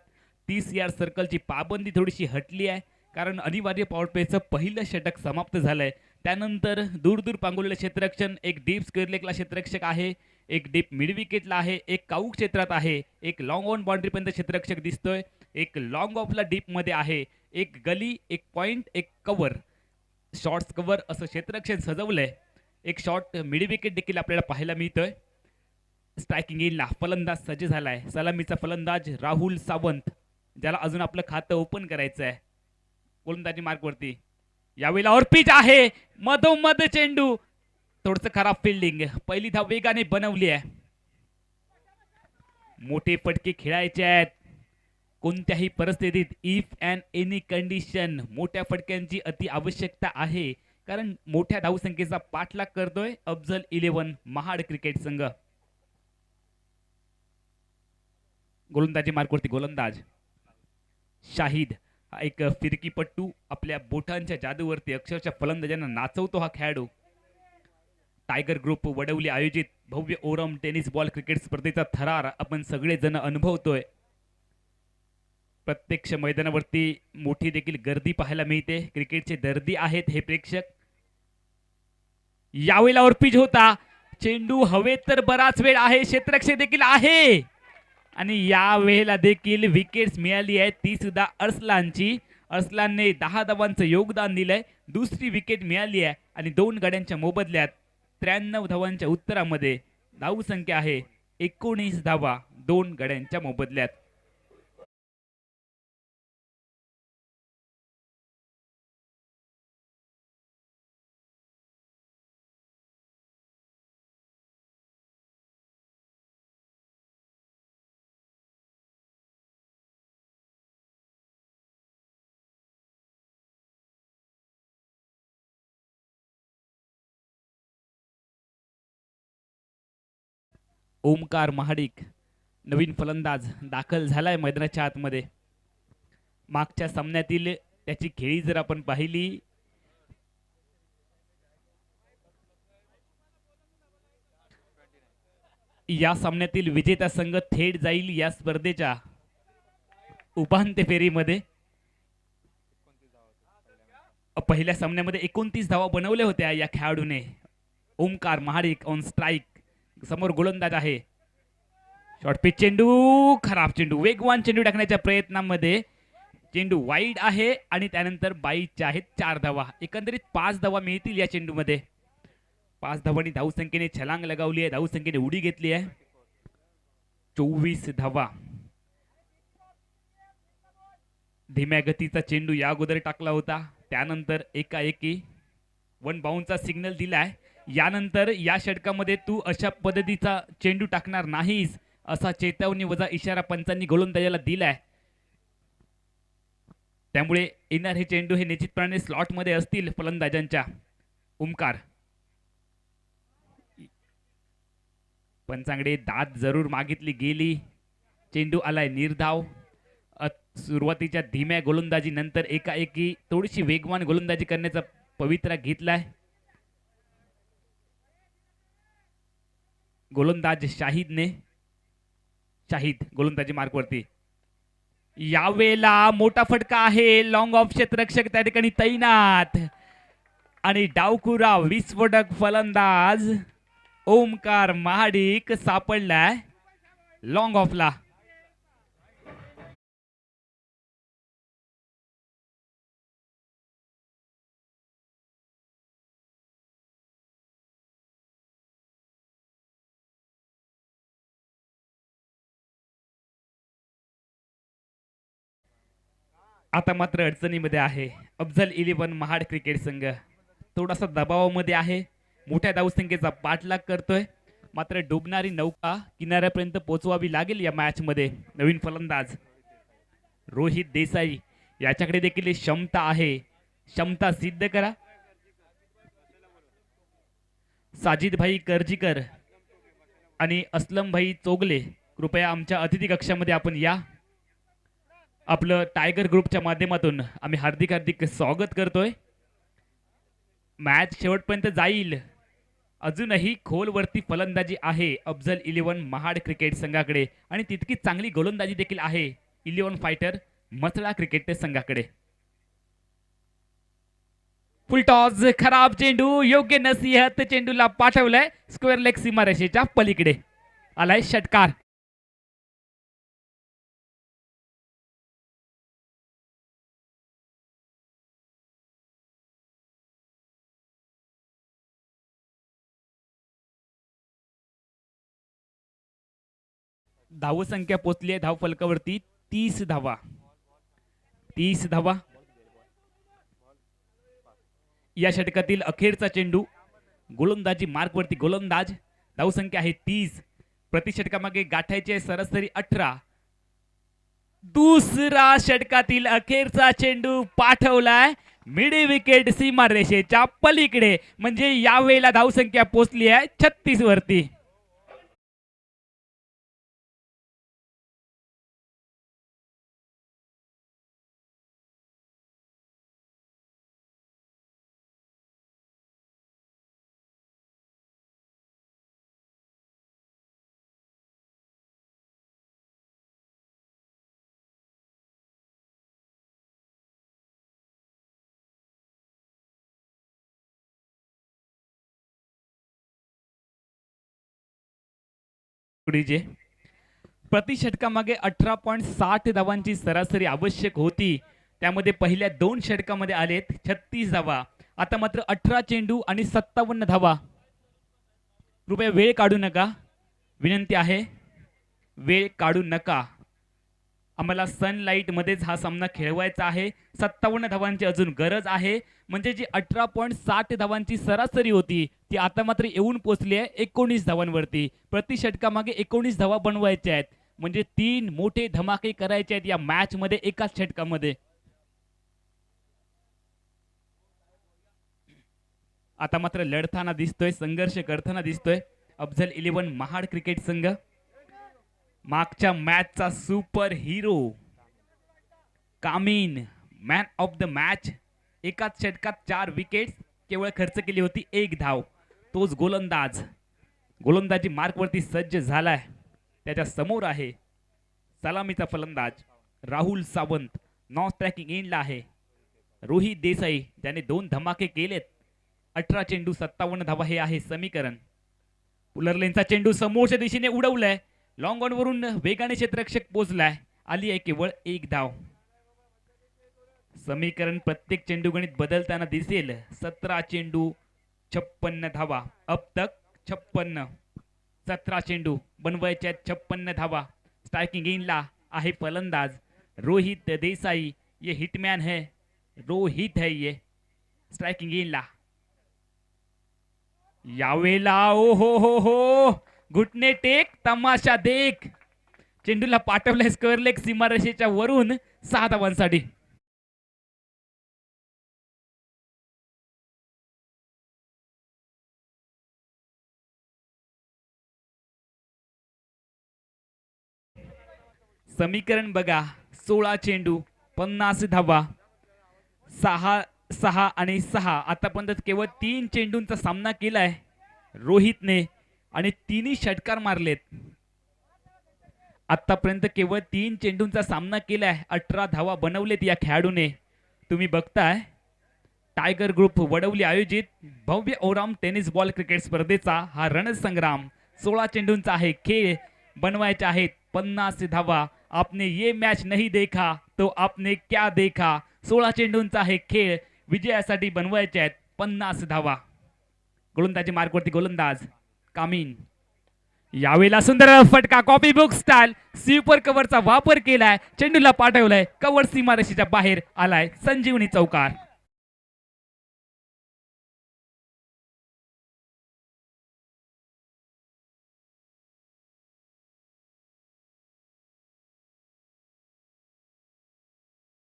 30 यार्ड सर्कलची पाबंदी थोडीशी हटली आहे, कारण अनिवार्य पॉवर प्लेचं पहिलं षटक समाप्त झालंय. त्यानंतर दूर दूर पांगवलेले क्षेत्ररक्षण, एक डीप स्क्वेअर लेगला क्षेत्ररक्षक आहे, एक डीप मिड विकेटला आहे, एक काऊ क्षेत्रात आहे, एक लॉंग ऑन बाउंड्री पर्यंत क्षेत्ररक्षक दिसतोय, एक लॉंग ऑफला डीप मध्ये आहे, एक गली, एक पॉइंट, एक कव्हर, शॉर्ट्स कव्हर असं क्षेत्ररक्षण सजवलंय. एक शॉर्ट मिड विकेट देखील आपल्याला पाहायला मिळतोय. स्ट्रायकिंग येईल फलंदाज सज्ज झालाय. सलामीचा फलंदाज राहुल सावंत, ज्याला अजून आपलं खातं ओपन करायचं आहे. गोलंदाजी मार्कवरती यावेळेला और पिच आहे, मधोमध चेंडू, थोडंसं खराब फिल्डिंग. पहिली धाव वेगाने बनवली आहे. मोठे फटके खेळायचे आहेत कोणत्याही परिस्थितीत. इफ अँड एनी कंडिशन मोठ्या फटक्यांची अति आवश्यकता आहे, कारण मोठ्या धावसंख्येचा पाठलाग करतोय अफजल 11 महाड क्रिकेट संघ. गोलंदाजी मार्कवरती गोलंदाज शाहिद. हा एक फिरकीपट्टू, आपल्या बोटांच्या जादूवरती अक्षरशः फलंदाजांना नाचवतो हा खेळाडू. टायगर ग्रुप वडवली आयोजित भव्य ओरम टेनिस बॉल क्रिकेट स्पर्धेचा थरार आपण सगळेजण अनुभवतोय. प्रत्यक्ष मैदानावरती मोठी देखील गर्दी पाहायला मिळते. क्रिकेटचे दर्दी आहेत हे प्रेक्षक. यावेळेला और पिच होता, चेंडू हवेत तर बराच वेळ आहे, क्षेत्ररक्षक देखील आहे आणि या वेळेला देखील विकेट्स मिळाली आहे, ती सुद्धा अर्सलानची. अर्सलानने 10 धावांचं योगदान दिलंय. दुसरी विकेट मिळाली आहे आणि 2 गड्यांच्या मोबदल्यात 93 धावांच्या उत्तरामध्ये धावसंख्या आहे 19 धावा 2 गड्यांच्या मोबदल्यात. ओमकार महाडिक नवीन फलंदाज दाखल झालाय मैदानाच्या आतमध्ये. मागच्या सामन्यातील त्याची खेळी जर आपण पाहिली, या सामन्यातील विजेता संघ थेट जाईल या स्पर्धेच्या उपांत्य फेरीमध्ये. पहिल्या सामन्यामध्ये 29 धावा बनवल्या होत्या या खेळाडूने. Omkar Mahadik on strike. समोर गोलंदाज आहे. शॉर्ट पिच चेंडू, खराब चेंडू. वेगवान चेंडू टाकण्याच्या प्रयत्नामध्ये चेंडू वाईड आहे आणि त्यानंतर बाईच्या आहेत 4 धावा. एकंदरीत 5 धावा मिळतील या चेंडूमध्ये. 5 धावांनी धावसंख्येने छलांग लगावली आहे, धावसंख्येने उडी घेतली आहे. 24 धावा. धीम्या गतीचा चेंडू या अगोदर टाकला होता, त्यानंतर एकाएकी 1 बाउंसचा सिग्नल दिलाय. यानंतर या षटकामध्ये तू अशा पद्धतीचा चेंडू टाकणार नाहीस असा चेतावणी वजा इशारा पंचांनी गोलंदाजाला दिलाय. त्यामुळे येणार हे चेंडू हे निश्चितपणे स्लॉट मध्ये असतील फलंदाजांच्या. ओमकार पंचांकडे दाद जरूर मागितली गेली. चेंडू आलाय निर्धाव. सुरुवातीच्या धीम्या गोलंदाजी नंतर एकाएकी थोडीशी वेगवान गोलंदाजी करण्याचा पवित्रा घेतलाय. गोलंदाज शाहिदने. शाहिद गोलंदाजी मार्कवरती. यावेळेला मोठा फटका आहे. लॉंग ऑफ क्षेत्ररक्षक त्या ठिकाणी तैनात आणि डावखुरा विस्फोटक फलंदाज ओमकार महाडिक सापडलाय लॉंग ऑफला. आता मात्र अडचणीमध्ये आहे अफझल 11 महाड क्रिकेट संघ. थोडासा दबावामध्ये आहे. मोठ्या धावसंख्येचा पाठलाग करतोय. मात्र डुबणारी नौका किनाऱ्यापर्यंत पोहोचवावी लागेल या मॅच मध्ये. नवीन फलंदाज रोहित देसाई याच्याकडे देखील क्षमता आहे. क्षमता सिद्ध करा. साजिद भाई करजीकर आणि असलम भाई चोगले कृपया आमच्या अतिथी कक्षामध्ये आपण या. आपलं टायगर ग्रुपच्या माध्यमातून आम्ही हार्दिक हार्दिक स्वागत करतोय. मॅच शेवटपर्यंत जाईल. अजूनही खोलवरती फलंदाजी आहे अफझल 11 महाड क्रिकेट संघाकडे आणि तितकी चांगली गोलंदाजी देखील आहे 11 फायटर मसळा क्रिकेट संघाकडे. फुलटॉस खराब चेंडू. योग्य नसीहत. चेंडूला पाठवलंय स्क्वेअर लेग सीमारेषेच्या पलीकडे. आलाय षटकार. धावसंख्या पोचली आहे धाव फलकावरती 30 धावा. 30 धावा. या षटकातील अखेरचा चेंडू. गोलंदाजी मार्कवरती गोलंदाज. धावसंख्या आहे 30. प्रति षटकामागे गाठायचे सरासरी 18. दुसरा षटकातील अखेरचा चेंडू पाठवलाय मिडी विकेट सीमारेषेच्या पलीकडे. म्हणजे यावेळेला धावसंख्या पोचली आहे 36 वरती. प्रति षटकामागे 18.60 धावांची सरासरी आवश्यक होती. त्यामध्ये पहिल्या 2 षटकामध्ये आलेत 36 धावा. आता मात्र 18 चेंडू आणि 57 धावा. कृपया वेळ काढू नका. विनंती आहे वेळ काढू नका. आम्हाला सनलाइट मध्येच हा सामना खेळवायचा आहे. 57 धावांची अजून गरज आहे. म्हणजे जी 18.60 धावांची सरासरी होती ती आता मात्र येऊन पोहोचली आहे 19 धावांवरती. प्रति षटकामागे 19 धावा बनवायच्या आहेत. म्हणजे 3 मोठे धमाके करायचे आहेत या मॅच मध्ये एकाच षटकामध्ये. आता मात्र लढताना दिसतोय. संघर्ष करताना दिसतोय अफझल 11 महाड क्रिकेट संघ. मागच्या मॅचचा सुपर हिरो कामिन मॅन ऑफ द मॅच. एकाच षटकात 4 विकेट्स. केवळ खर्च केली होती 1 धाव. तोच गोलंदाज गोलंदाजी मार्कवरती सज्ज झालाय. त्याच्या समोर आहे सलामीचा फलंदाज राहुल सावंत. नॉन स्ट्रायकिंग एंडला आहे रोहित देसाई ज्याने 2 धमाके केलेत. 18 चेंडू 57 धावा हे आहे समीकरण. पुलरलेनचा चेंडू समोरच्या दिशेने उडवलाय. लॉंग ऑन वरून वेगाने क्षेत्ररक्षक पोहोचलाय. आली आहे केवळ 1 धाव. समीकरण प्रत्येक चेंडू गणित बदलताना दिसेल. 17 चेंडू 56 धावा. अब तक 56. 17 चेंडू बनवायच्या 56 धावा. स्ट्राइकिंग एंडला आहे फलंदाज रोहित देसाई. ये हिटमॅन है. रोहित है ये स्ट्राइकिंग एंडला. यावेळेला ओ हो घुटने टेक तमाशा देख. चेंडूला पाठवलाय स्क्वेअर लेग सीमारेषेच्या वरून 6 धावांसाठी. समीकरण बघा 16 चेंडू 50 धावा. 6 आणि 6. आतापर्यंत केवळ 3 चेंडूंचा सामना केलाय रोहितने आणि 3 षटकार मारलेत. आतापर्यंत केवळ 3 चेंडूंचा सामना केलाय, 18 धावा बनवलेत या खेळाडूने. तुम्ही बघताय टायगर ग्रुप वडवली आयोजित भव्य ओराम टेनिस बॉल क्रिकेट स्पर्धेचा हा रणसंग्राम. 16 चेंडूंचा आहे खेळ, बनवायचे आहेत 50 धावा. आपने ये मॅच नहीं देखा तो आपने क्या देखा. 16 चेंडूंचा आहे खेळ, विजयासाठी बनवायचे आहेत 50 धावा. गोलंदाजी मार्कवरती गोलंदाज कामिन. यावेळेला सुंदर फटका कॉपी बुक स्टाईल स्वीपर कव्हरचा वापर केलाय, चेंडूला पाठवलाय, कव्हर सीमारेषेच्या बाहेर आलाय, संजीवनी चौकार.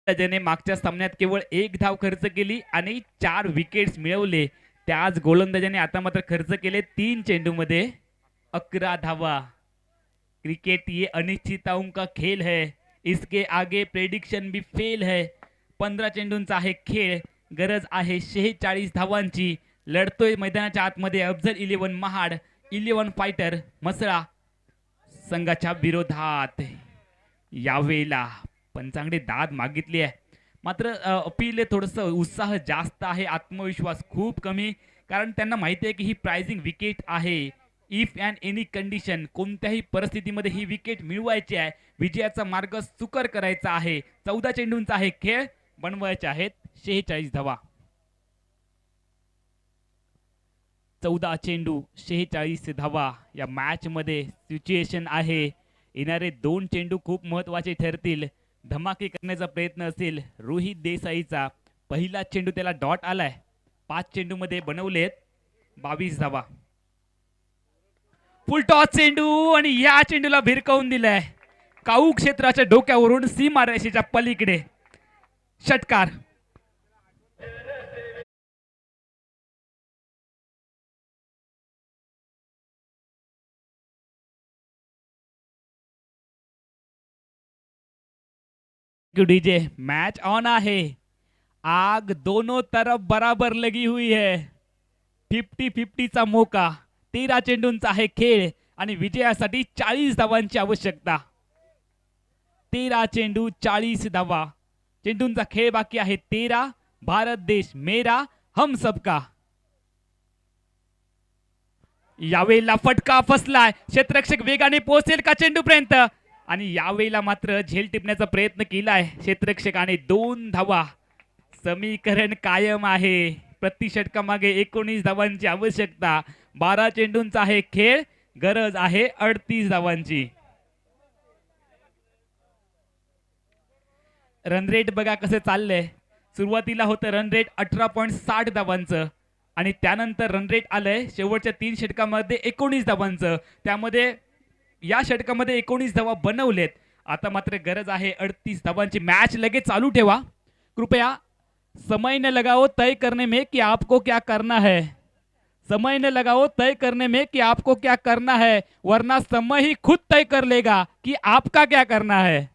ज्याने मागच्या सामन्यात केवळ 1 धाव खर्च केली आणि 4 विकेट्स मिळवले, त्याच गोलंदाजाने आता मात्र खर्च केले 3 चेंडूमध्ये 11 धावा. क्रिकेट ये अनिश्चितताओं का खेल है, इसके आगे प्रेडिक्शन भी फेल है. 15 चेंडूंचा आहे खेळ, गरज आहे 46 धावांची. लढतोय मैदानाच्या आतमध्ये अफजल 11 महाड, 11 फायटर मसळा संघाच्या विरोधात. यावेळेला पंचांकडे दाद मागितली आहे, मात्र अपील थोडस उत्साह जास्त आहे, आत्मविश्वास खूप कमी, कारण त्यांना माहिती आहे की ही प्राइजिंग विकेट आहे. इफ अँड एनी कंडिशन, कोणत्याही परिस्थितीमध्ये ही विकेट मिळवायची आहे, विजयाचा मार्ग सुकर करायचा आहे. 14 चेंडूंचा आहे खेळ, बनवायचे आहेत 46 धावा. 14 चेंडू 46 धावा या मॅच मध्ये सिच्युएशन आहे. येणारे 2 चेंडू खूप महत्वाचे ठरतील. धमाके करण्याचा प्रयत्न असेल रोहित देसाईचा. पहिला चेंडू त्याला डॉट आलाय, 5 चेंडू मध्ये बनवलेत 22 धावा. फुल टॉस चेंडू आणि या चेंडूला भिरकावून दिलाय काऊ क्षेत्राच्या डोक्यावरून सीमारेषेच्या पलीकडे. षटकार. डीजे मैच ऑन आहे, आग दोनों तरफ बराबर लगी हुई है. 50-50 चा मौका. 13 चेंडूंचा आहे खेळ आणि विजयासाठी 40 धावांची आवश्यकता. 13 चेंडू 40 धावा. चेंडूंचा खेळ बाकी आहे 13. भारत देश मेरा हम सबका. यावेळेला फटका फसलाय, क्षेत्ररक्षक वेगाने पोहोचेल का चेंडूपर्यंत, आणि यावेळेला मात्र झेल टिपण्याचा प्रयत्न केलाय क्षेत्ररक्षकाने. 2 धावा. समीकरण कायम आहे. प्रति षटकामागे 19 धावांची आवश्यकता. 12 चेंडूंचा आहे खेळ, गरज आहे 38 धावांची. रन रेट बघा कसं चाललंय. सुरुवातीला होतं रन रेट 18.60 धावांचं आणि त्यानंतर रन रेट आलंय शेवटच्या 3 षटकामध्ये 19 धावांचं. त्यामध्ये या षटकामध्ये 19 धावा बनवलेत. आता मात्र गरज आहे 38 धावांची. मॅच लगेच चालू ठेवा कृपया. समय न लगाओ तय करने में कि आपको क्या करना है. समय न लगाओ तय करने में कि आपको क्या करना है, वरना समय ही खुद तय कर लेगा कि आपका क्या करना है.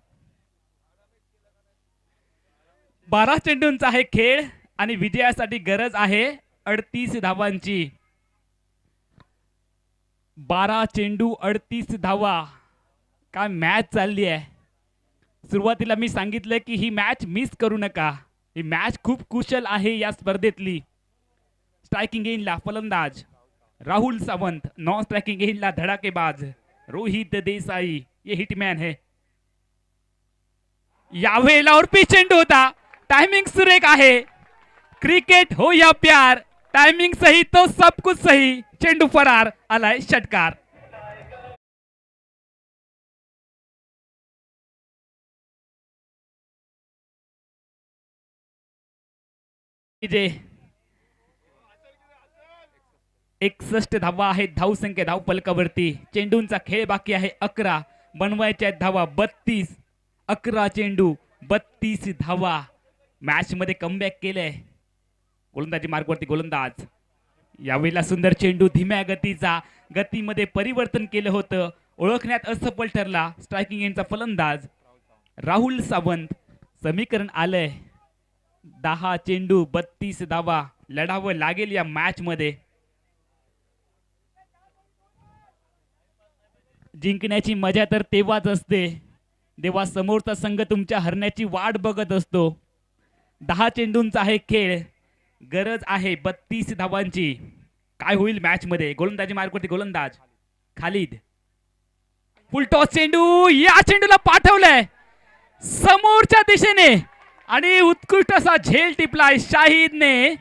12 चेंडूंचा आहे खेळ आणि विजयासाठी गरज आहे 38 धावांची. 12 चेंडू 38 धावा. काय मॅच चालली आहे. सुरुवातीला मी सांगितलं की ही मॅच मिस करू नका. ही मॅच खूप कुशल आहे या स्पर्धेतली. स्ट्राइकिंग एंडला फलंदाज राहुल सावंत, नॉन स्ट्राइकिंग एंडला धडाकेबाज रोहित देसाई, ये हिटमॅन है. यावेळेला और पी चेंडू होता. टाइमिंग सुरेख आहे. क्रिकेट हो या प्यार, टाइमिंग सही तो सब कुछ सही. चेंडू फरार. आलाय षटकार. जे 61 धावा आहेत धावसंख्या धाव फलकावरती. चेंडूंचा खेळ बाकी आहे 11. बनवायच्या आहेत धावा 32. 11 चेंडू 32 धावा. मॅच मध्ये कमबॅक केलंय. गोलंदाजी मार्गवरती गोलंदाज. यावेळेला सुंदर चेंडू धीम्या गतीचा, गतीमध्ये परिवर्तन केलं होतं, ओळखण्यात असफल ठरला. स्ट्राइकिंग एंडचा फलंदाज राहुल सावंत. समीकरण आलंय 10 चेंडू 32 धावा. लढावं लागेल या मॅच मध्ये. जिंकण्याची मजा तर तेव्हाच असते जेव्हा समोरचा संघ तुमच्या हरण्याची वाट बघत असतो. 10 चेंडूंचा आहे खेळ, गरज आहे 32 धावांची. काय होईल मॅच मध्ये? गोलंदाजी मार्कवरती गोलंदाज खालिद. फुलटॉस चेंडू, या चेंडूला पाठवलंय समोरच्या दिशेने आणि उत्कृष्ट असा झेल टिपलाय शाहिदने.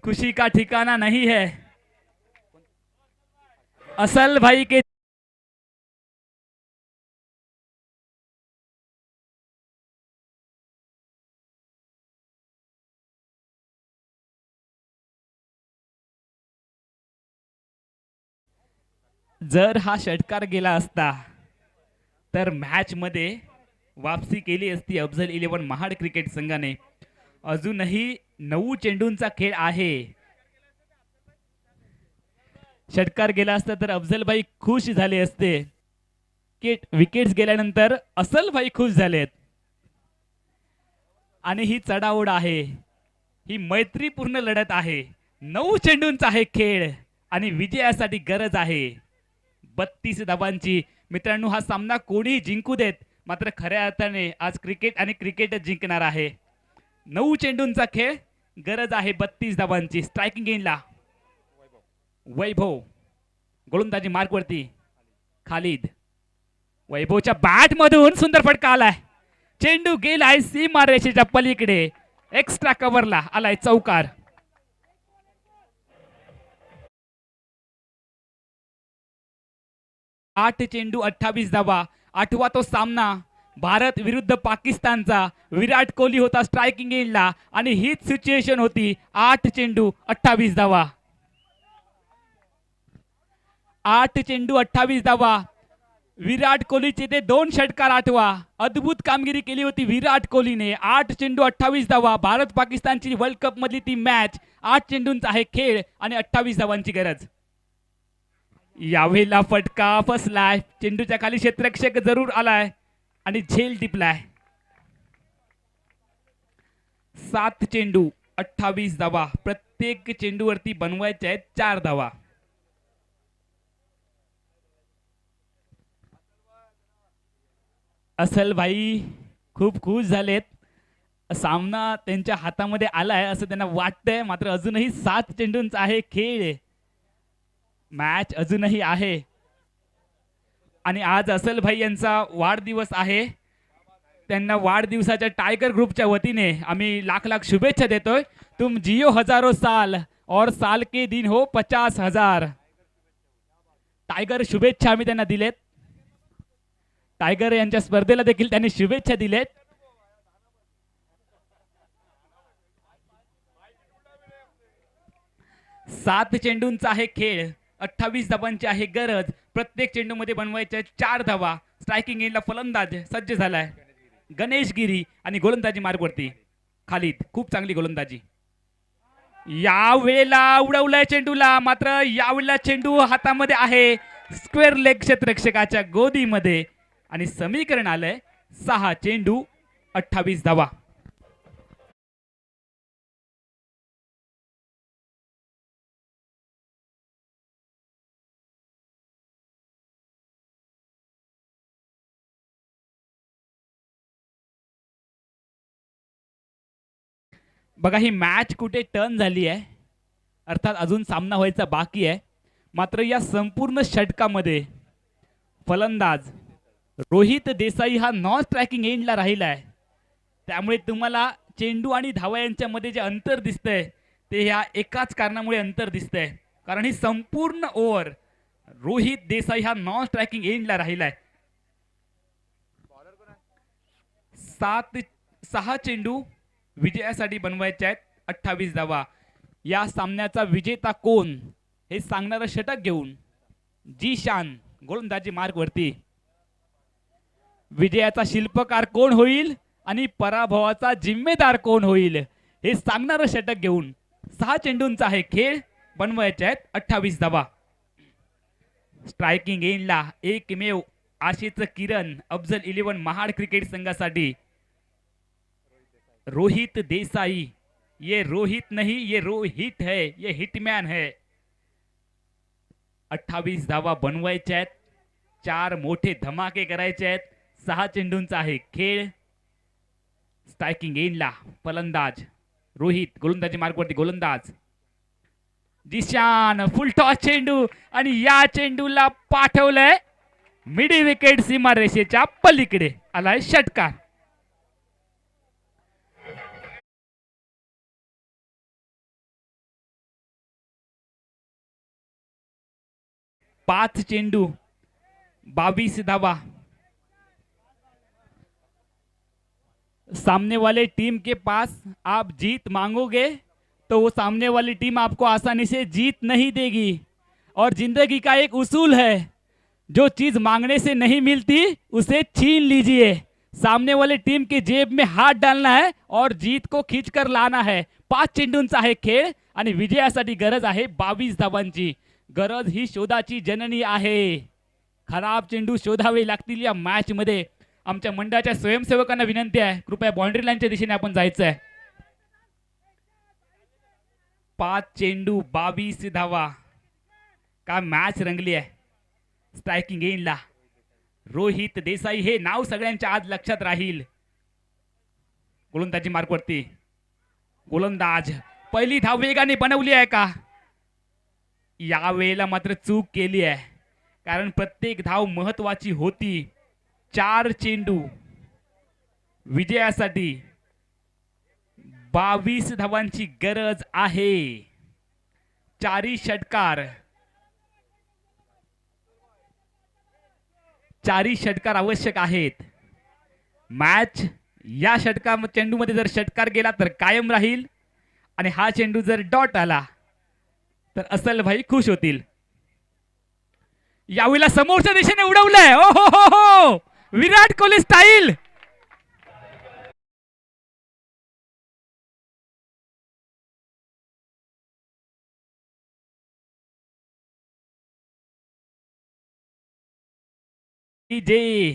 खुशी का ठिकाना नहीं है. असल भाई के जर हा षटकार गेला असता तर मॅच मध्ये वापसी केली असती अफझल 11 महाड क्रिकेट संघाने. अजूनही 9 चेंडूंचा खेळ आहे. षटकार गेला असता तर अफझल भाई खुश झाले असते. विकेट्स गेल्यानंतर असल भाई खुश झालेत. आणि ही चढाओढ आहे, ही मैत्रीपूर्ण लढत आहे. 9 चेंडूंचा आहे खेळ आणि विजयासाठी गरज आहे 32 धावांची. मित्रांनो, हा सामना कोणी जिंकू देत, मात्र खऱ्या अर्थाने आज क्रिकेट आणि क्रिकेटच जिंकणार आहे. 9 चेंडूंचा खेळ, गरज आहे 32 धावांची. स्ट्रायकिंग एंडला वैभव, गोलंदाजी मार्कवरती खालिद. वैभवच्या बॅट मधून सुंदर फटका आलाय. चेंडू गेलाय सीमारेषेच्या पलीकडे, एक्स्ट्रा कव्हरला आलाय चौकार. आठ चेंडू 28 धावा. आठवा तो सामना भारत विरुद्ध पाकिस्तानचा. विराट कोहली होता स्ट्रायकिंग एंडला आणि हीच सिच्युएशन होती. 8 चेंडू 28 धावा. 8 चेंडू 28 धावा. विराट कोहलीचे ते 2 षटकार आठवा. अद्भुत कामगिरी केली होती विराट कोहलीने. 8 चेंडू 28 धावा. भारत पाकिस्तानची वर्ल्ड कप मधली ती मॅच. 8 चेंडूंचा आहे खेळ आणि 28 धावांची गरज. यावेळेला फटका फसलाय. चेंडूच्या खाली क्षेत्ररक्षक जरूर आलाय आणि झेल टिपलाय. 7 चेंडू 28 धावा. प्रत्येक चेंडूवरती बनवायचे आहेत 4 धावा. असल भाई खूप खुश झालेत. सामना त्यांच्या हातामध्ये आलाय असं त्यांना वाटतंय. मात्र अजूनही 7 चेंडूंचा आहे खेळ. मॅच अजूनही आहे आणि आज असल भाई यांचा वाढदिवस आहे. त्यांना वाढदिवसाच्या टायगर ग्रुपच्या वतीने आम्ही लाख लाख शुभेच्छा देतोय. तुम जियो हजारो साल और साल के दिन हो 50,000. टायगर शुभेच्छा आम्ही त्यांना दिलेत. टायगर यांच्या स्पर्धेला देखील त्यांनी शुभेच्छा दिलेत. सात चेंडूंचा आहे खेळ. 28 धावांची आहे गरज. प्रत्येक चेंडूमध्ये बनवायच्या 4 धावा. स्ट्रायकिंग एंडला फलंदाज सज्ज झालाय गणेश गिरी आणि गोलंदाजी मार्गवरती खालिद. खूप चांगली गोलंदाजी. या वेळेला उडवलाय चेंडूला, मात्र यावेळेला चेंडू हातामध्ये आहे स्क्वेअर लेग क्षेत्ररक्षकाच्या गोदीमध्ये आणि समीकरण आलंय 6 चेंडू 28 धावा. बघा ही मॅच कुठे टर्न झाली आहे. अर्थात अजून सामना व्हायचा बाकी आहे. मात्र या संपूर्ण षटकामध्ये फलंदाज रोहित देसाई हा नॉन स्ट्रायकिंग एंडला राहिला आहे. त्यामुळे तुम्हाला चेंडू आणि धावा यांच्यामध्ये जे अंतर दिसतंय ते ह्या एकाच कारणामुळे अंतर दिसतंय, कारण ही संपूर्ण ओव्हर रोहित देसाई हा नॉन स्ट्रायकिंग एंडला राहिलाय. 6 चेंडू विजयासाठी बनवायचे आहेत 28 धावा. या सामन्याचा विजेता कोण हे सांगणारं षटक घेऊन जी शान गोलंदाजी मार्गवरती. विजयाचा शिल्पकार कोण होईल आणि पराभवाचा जिम्मेदार कोण होईल हे सांगणारं षटक घेऊन 6 चेंडूंचा आहे खेळ. बनवायचे आहेत 28 धावा. स्ट्रायकिंग एंडला एकमेव आशेचं किरण अफझल 11 महाड क्रिकेट संघासाठी रोहित देसाई. ये रोहित नहीं, ये रोहित है, ये हिटमैन है. 28 धावा बनवायच्या आहेत, 4 मोठे धमाके करायचे आहेत. 6 चेंडूंचा आहे खेळ. स्ट्रायकिंग एंडला फलंदाज रोहित, गोलंदाजी मार्गवरती गोलंदाज जिशान. फुल टॉस चेंडू आणि या चेंडूला पाठवलंय मिडी विकेट सीमारेषेच्या पलीकडे. आलाय षटकार. पाच चेंडू 22 धावा. सामने वाले टीम के पास आप जीत मांगोगे तो वो सामने वाली टीम आपको आसानी से जीत नहीं देगी. और जिंदगी का एक उसूल है, जो चीज मांगने से नहीं मिलती उसे छीन लीजिए. सामने वाले टीम की जेब में हाथ डालना है और जीत को खींच कर लाना है. 5 चेंडूंचा आहे खेळ आणि विजयासाठी गरज आहे 22 धावांची. गरज ही शोधाची जननी आहे. खराब चेंडू शोधावे लागतील या मॅच मध्ये. आमच्या मंडळाच्या स्वयंसेवकांना विनंती आहे, कृपया बाउंड्री लाईनच्या दिशेने आपण जायचं आहे. 5 चेंडू 22 धावा. का मॅच रंगली आहे. स्ट्रायकिंग एंडला रोहित देसाई हे नाव सगळ्यांच्या आज लक्षात राहील. गोलंदाजी मार्गवरती गोलंदाज. पहिली धाव वेगाने बनवली आहे का. या वेळेला मात्र चूक केली आहे, कारण प्रत्येक धाव महत्वाची होती. 4 चेंडू विजयासाठी 22 धावांची गरज आहे. 4 षटकार. 4 षटकार आवश्यक आहेत. मॅच या चेंडूमध्ये जर षटकार गेला तर कायम राहील आणि हा चेंडू जर डॉट आला तर असल भाई खुश होतील. यावेळेला समोरच्या दिशेने उडवलंय. ओ हो हो हो, विराट कोहली स्टाईल. जे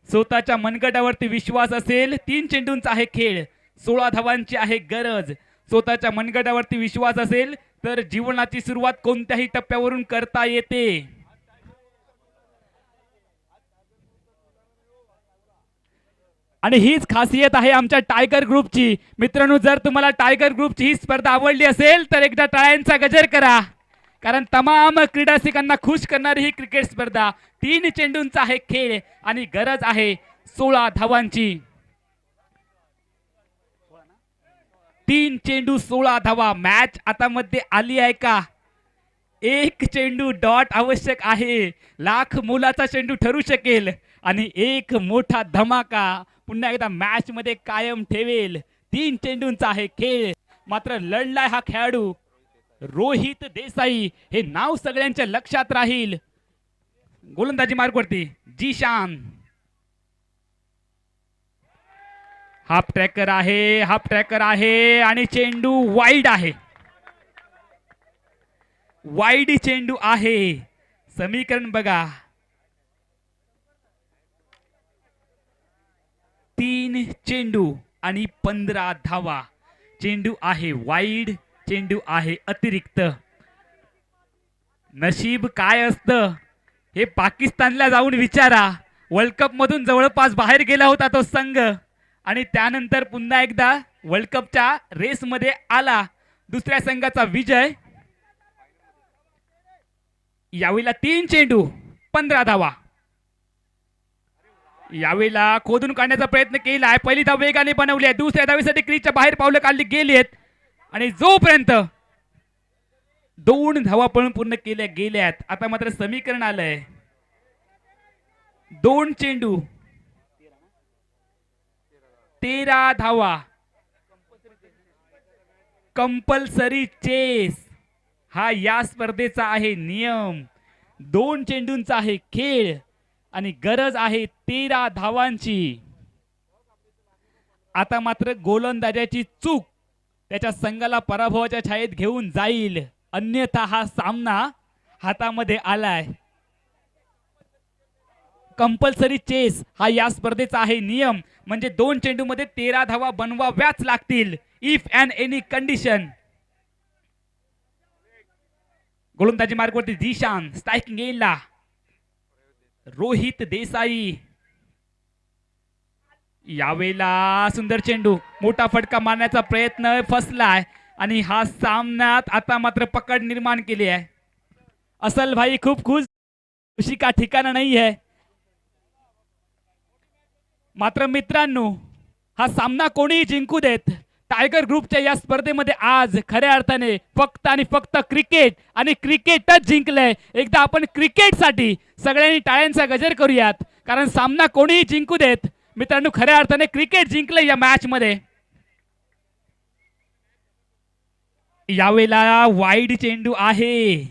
स्वतःच्या मनगटावरती विश्वास असेल. 3 चेंडूंचा आहे खेळ, 16 धावांची आहे गरज. स्वतःच्या मनगटावरती विश्वास असेल तर जीवनाची सुरुवात कोणत्याही टप्प्यावरून करता येते. आणि हीच खासियत आहे आमच्या टायगर ग्रुपची. मित्रांनो, जर तुम्हाला टायगर ग्रुपची ही स्पर्धा आवडली असेल तर एकदा टाळ्यांचा गजर करा, कारण तमाम क्रीडासिकांना खुश करणारी ही क्रिकेट स्पर्धा. 3 चेंडूंचा आहे खेळ आणि गरज आहे 16 धावांची. 3 चेंडू 16 धावा. मॅच आता मध्ये आली आहे का. 1 चेंडू डॉट आवश्यक आहे. लाख मोलाचा चेंडू ठरू शकेल आणि एक मोठा धमाका पुन्हा एकदा मॅच मध्ये कायम ठेवेल. 3 चेंडूंचा आहे खेळ. मात्र लढलाय हा खेळाडू रोहित देसाई. हे नाव सगळ्यांच्या लक्षात राहील. गोलंदाजी मार्गवरती जिशान. हाफ ट्रॅकर आहे, हाफ ट्रॅकर आहे आणि चेंडू वाईड आहे. वाईड चेंडू आहे. समीकरण बघा. 3 चेंडू आणि 15 धावा. चेंडू आहे वाईड, चेंडू आहे अतिरिक्त. नशीब काय असतं हे पाकिस्तानला जाऊन विचारा. वर्ल्ड कप मधून जवळपास बाहेर गेला होता तो संघ आणि त्यानंतर पुन्हा एकदा वर्ल्ड कपच्या रेस मध्ये आला. दुसऱ्या संघाचा विजय. यावेळेला 3 चेंडू 15 धावा. यावेळेला खोदून काढण्याचा प्रयत्न केला आहे. पहिली धाव वेगाने बनवली आहे. दुसऱ्या धावेसाठी क्रीजच्या बाहेर पावलं काढली गेली आहेत आणि जोपर्यंत 2 धावा पण पूर्ण केल्या गेल्यात. आता मात्र समीकरण आलंय. 2 चेंडू 13 धावा. कंपल्सरी चेस हा या स्पर्धेचा आहे नियम. 2 चेंडूंचा आहे खेळ आणि गरज आहे 13 धावांची. आता मात्र गोलंदाजाची चूक त्याच्या संघाला पराभवाच्या छायेत घेऊन जाईल, अन्यथा हा सामना हातामध्ये आलाय. कंपल्सरी चेस हा या स्पर्धेचा आहे नियम. म्हणजे 2 चेंडू मध्ये 13 धावा बनवाव्याच लागतील. If and any condition. गोलंदाजी मार्गवरती दिशान स्ट्रायकिंग येईल रोहित देसाई. यावेळेला सुंदर चेंडू, मोठा फटका मारण्याचा प्रयत्न फसलाय आणि हा सामन्यात आता मात्र पकड निर्माण केली आहे. असल भाई खूप खुशी का ठिकाणा नाही आहे. मात्र मित्रांनो, हा सामना कोणीही जिंकू देत, टायगर ग्रुपच्या या स्पर्धेमध्ये आज खऱ्या अर्थाने फक्त आणि फक्त क्रिकेट आणि क्रिकेटच जिंकलंय. एकदा आपण क्रिकेटसाठी सगळ्यांनी टाळ्यांचा गजर करूयात, कारण सामना कोणीही जिंकू देत मित्रांनो, खऱ्या अर्थाने क्रिकेट जिंकलंय या मॅच मध्ये. यावेळेला वाईड चेंडू आहे,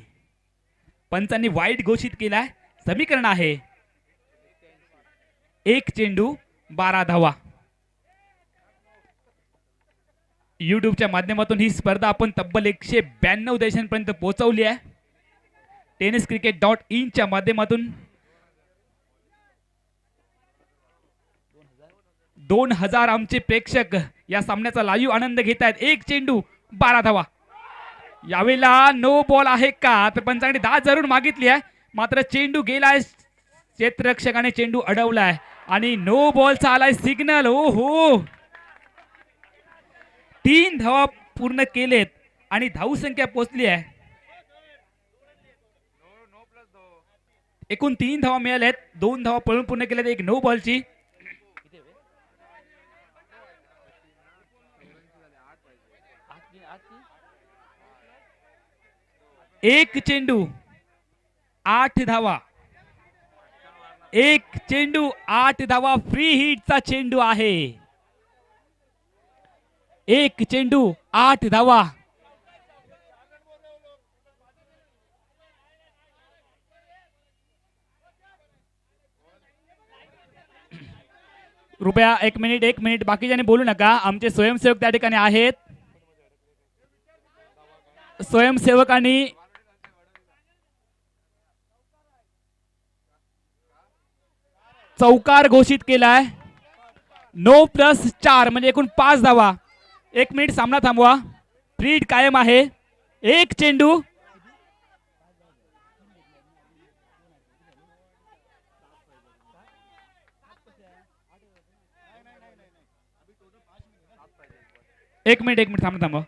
पंचांनी वाईड घोषित केलाय. समीकरण आहे 1 चेंडू 12 धावा. युट्यूबच्या माध्यमातून ही स्पर्धा आपण तब्बल 192 देशांपर्यंत पोहोचवली आहे. tenniscricket.in च्या माध्यमातून 2000 आमचे प्रेक्षक या सामन्याचा लाईव्ह आनंद घेत आहेत. 1 चेंडू 12 धावा. यावेळेला नो बॉल आहे का, तर पंचांनी 10 जरूर मागितली आहे, मात्र चेंडू गेलाय, क्षेत्ररक्षकाने चेंडू अडवलाय आणि नो बॉलचा आलाय सिग्नल. ओ हो, 3 धावा पूर्ण केलेत आणि धावसंख्या पोहोचली आहे. एकूण 3 धावा मिळाल्यात, 2 धावा पळून पूर्ण केल्यात, 1 नो बॉलची. एक चेंडू 8 धावा, 1 चेंडू 8 धावा. फ्री हिटचा चेंडू आहे. 1 चेंडू 8 धावा. कृपया एक मिनिट बाकीच्याने बोलू नका. आमचे स्वयंसेवक त्या ठिकाणी आहेत. स्वयंसेवकांनी चौकार घोषित केलाय. 9+4 म्हणजे एकूण 5 धावा. 1 मिनिट सामना थांबवा. फ्रीड कायम आहे. 1 चेंडू एक मिनिट सामना थांबवा.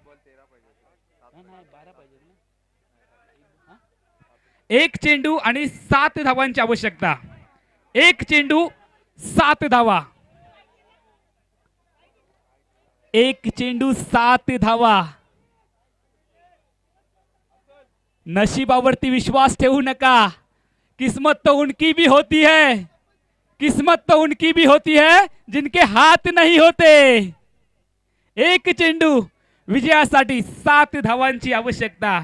1 चेंडू आणि 7 धावांची आवश्यकता. 1 चेंडू 7 धावा. 1 चेंडू 7 धावा. नशिबावरती विश्वास ठेवू नका. किस्मत तो उनकी भी होती है, किस्मत तो उनकी भी होती है जिनके हाथ नहीं होते. 1 चेंडू विजयासाठी 7 धावांची आवश्यकता.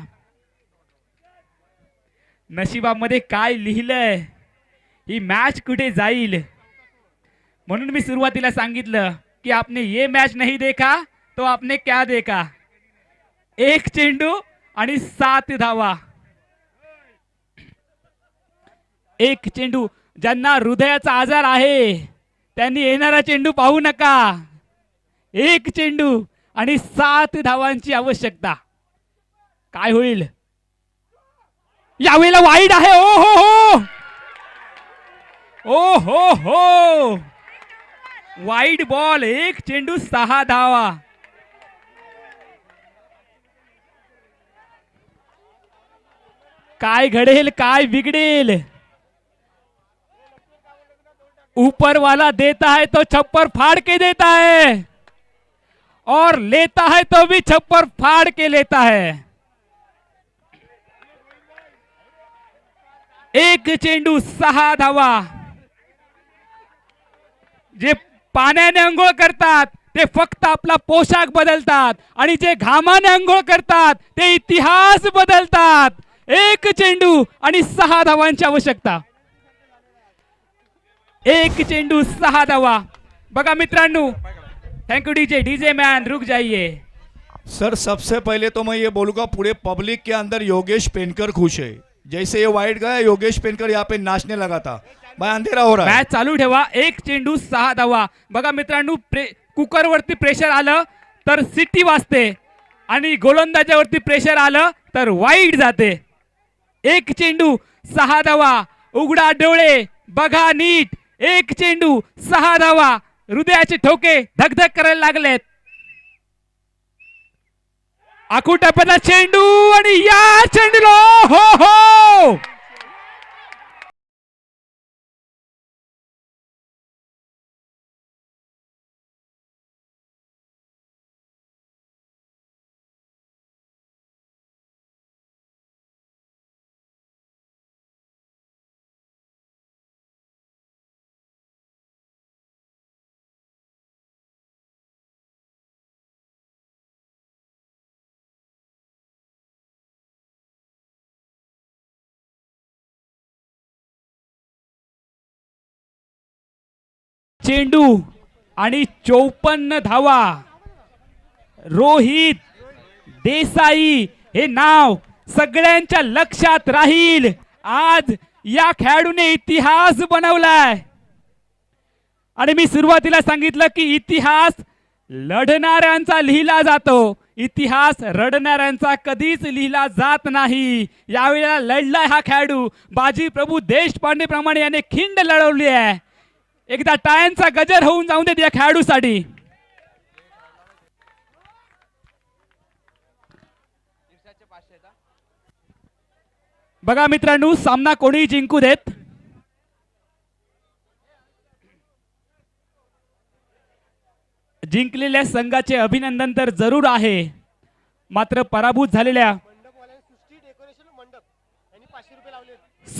नशिबामध्ये काय लिहिलंय, ही मॅच कुठे जाईल. म्हणून मी सुरुवातीला सांगितलं कि आपने ये मैच नहीं देखा तो आपने क्या देखा. 1 चेंडू आणि 7 धावा. 1 चेंडू. ज्यांना हृदयाचा आजार आहे त्यांनी येणारा चेंडू पाहू नका. 1 चेंडू आणि 7 धावांची आवश्यकता. काय होईल. यावेळेला वाईड आहे. ओ हो हो, ओ हो हो, वाईड बॉल. 1 चेंडू 6 धावा. काय घडेल, काय बिगडेल. ऊपर वाला देता है तो छप्पर फाड़ के देता है और लेता है तो भी छप्पर फाड़ के लेता है. 1 चेंडू 6 धावा. जे पाण्याने अंघोळ करतात ते फक्त आपला पोशाख बदलतात आणि जे घामाने अंघोळ करतात ते इतिहास बदलतात. 1 चेंडू आणि 6 धावांची आवश्यकता. 1 चेंडू 6 धावा. बघा मित्रांनो, थैंक यू डीजे मैन, रुक जाइए. सर सबसे पहले तो मैं ये बोलूंगा, पूरे पब्लिक के अंदर योगेश पेनकर खुश है. जैसे ये वाइड गया, योगेश पेनकर यहाँ पे नाचने लगा था. भाई अंधेरा हो रहा है. मॅच चालू ठेवा. 1 चेंडू 6 धावा. बघा मित्रांनो, कुकर वरती प्रेशर आलं तर सिटी वाजते आणि गोलंदाजावरती प्रेशर आलं तर वाईड जाते. एक चेंडू 6 धावा. उघडा डोळे, बघा नीट. एक चेंडू 6 धावा. हृदयाचे ठोके धगधग करायला लागलेत. आकुटपणा चेंडू आणि या चेंडूला हो हो चेंडू आणि 54 धावा. रोहित देसाई हे नाव सगळ्यांच्या लक्षात राहील. आज या खेळाडूने इतिहास बनवलाय. आणि मी सुरुवातीला सांगितलं की इतिहास लढणाऱ्यांचा लिहिला जातो, इतिहास रडणाऱ्यांचा कधीच लिहिला जात नाही. यावेळेला लढलाय हा खेळाडू. बाजी प्रभू देशपांडे प्रमाणे याने खिंड लढवली आहे. एकदा टाळ्यांचा गजर होऊन जाऊन देत या खेळाडूसाठी. बघा मित्रांनो, सामना कोणी जिंकू देत, जिंकलेल्या संघाचे अभिनंदन तर जरूर आहे, मात्र पराभूत झालेल्या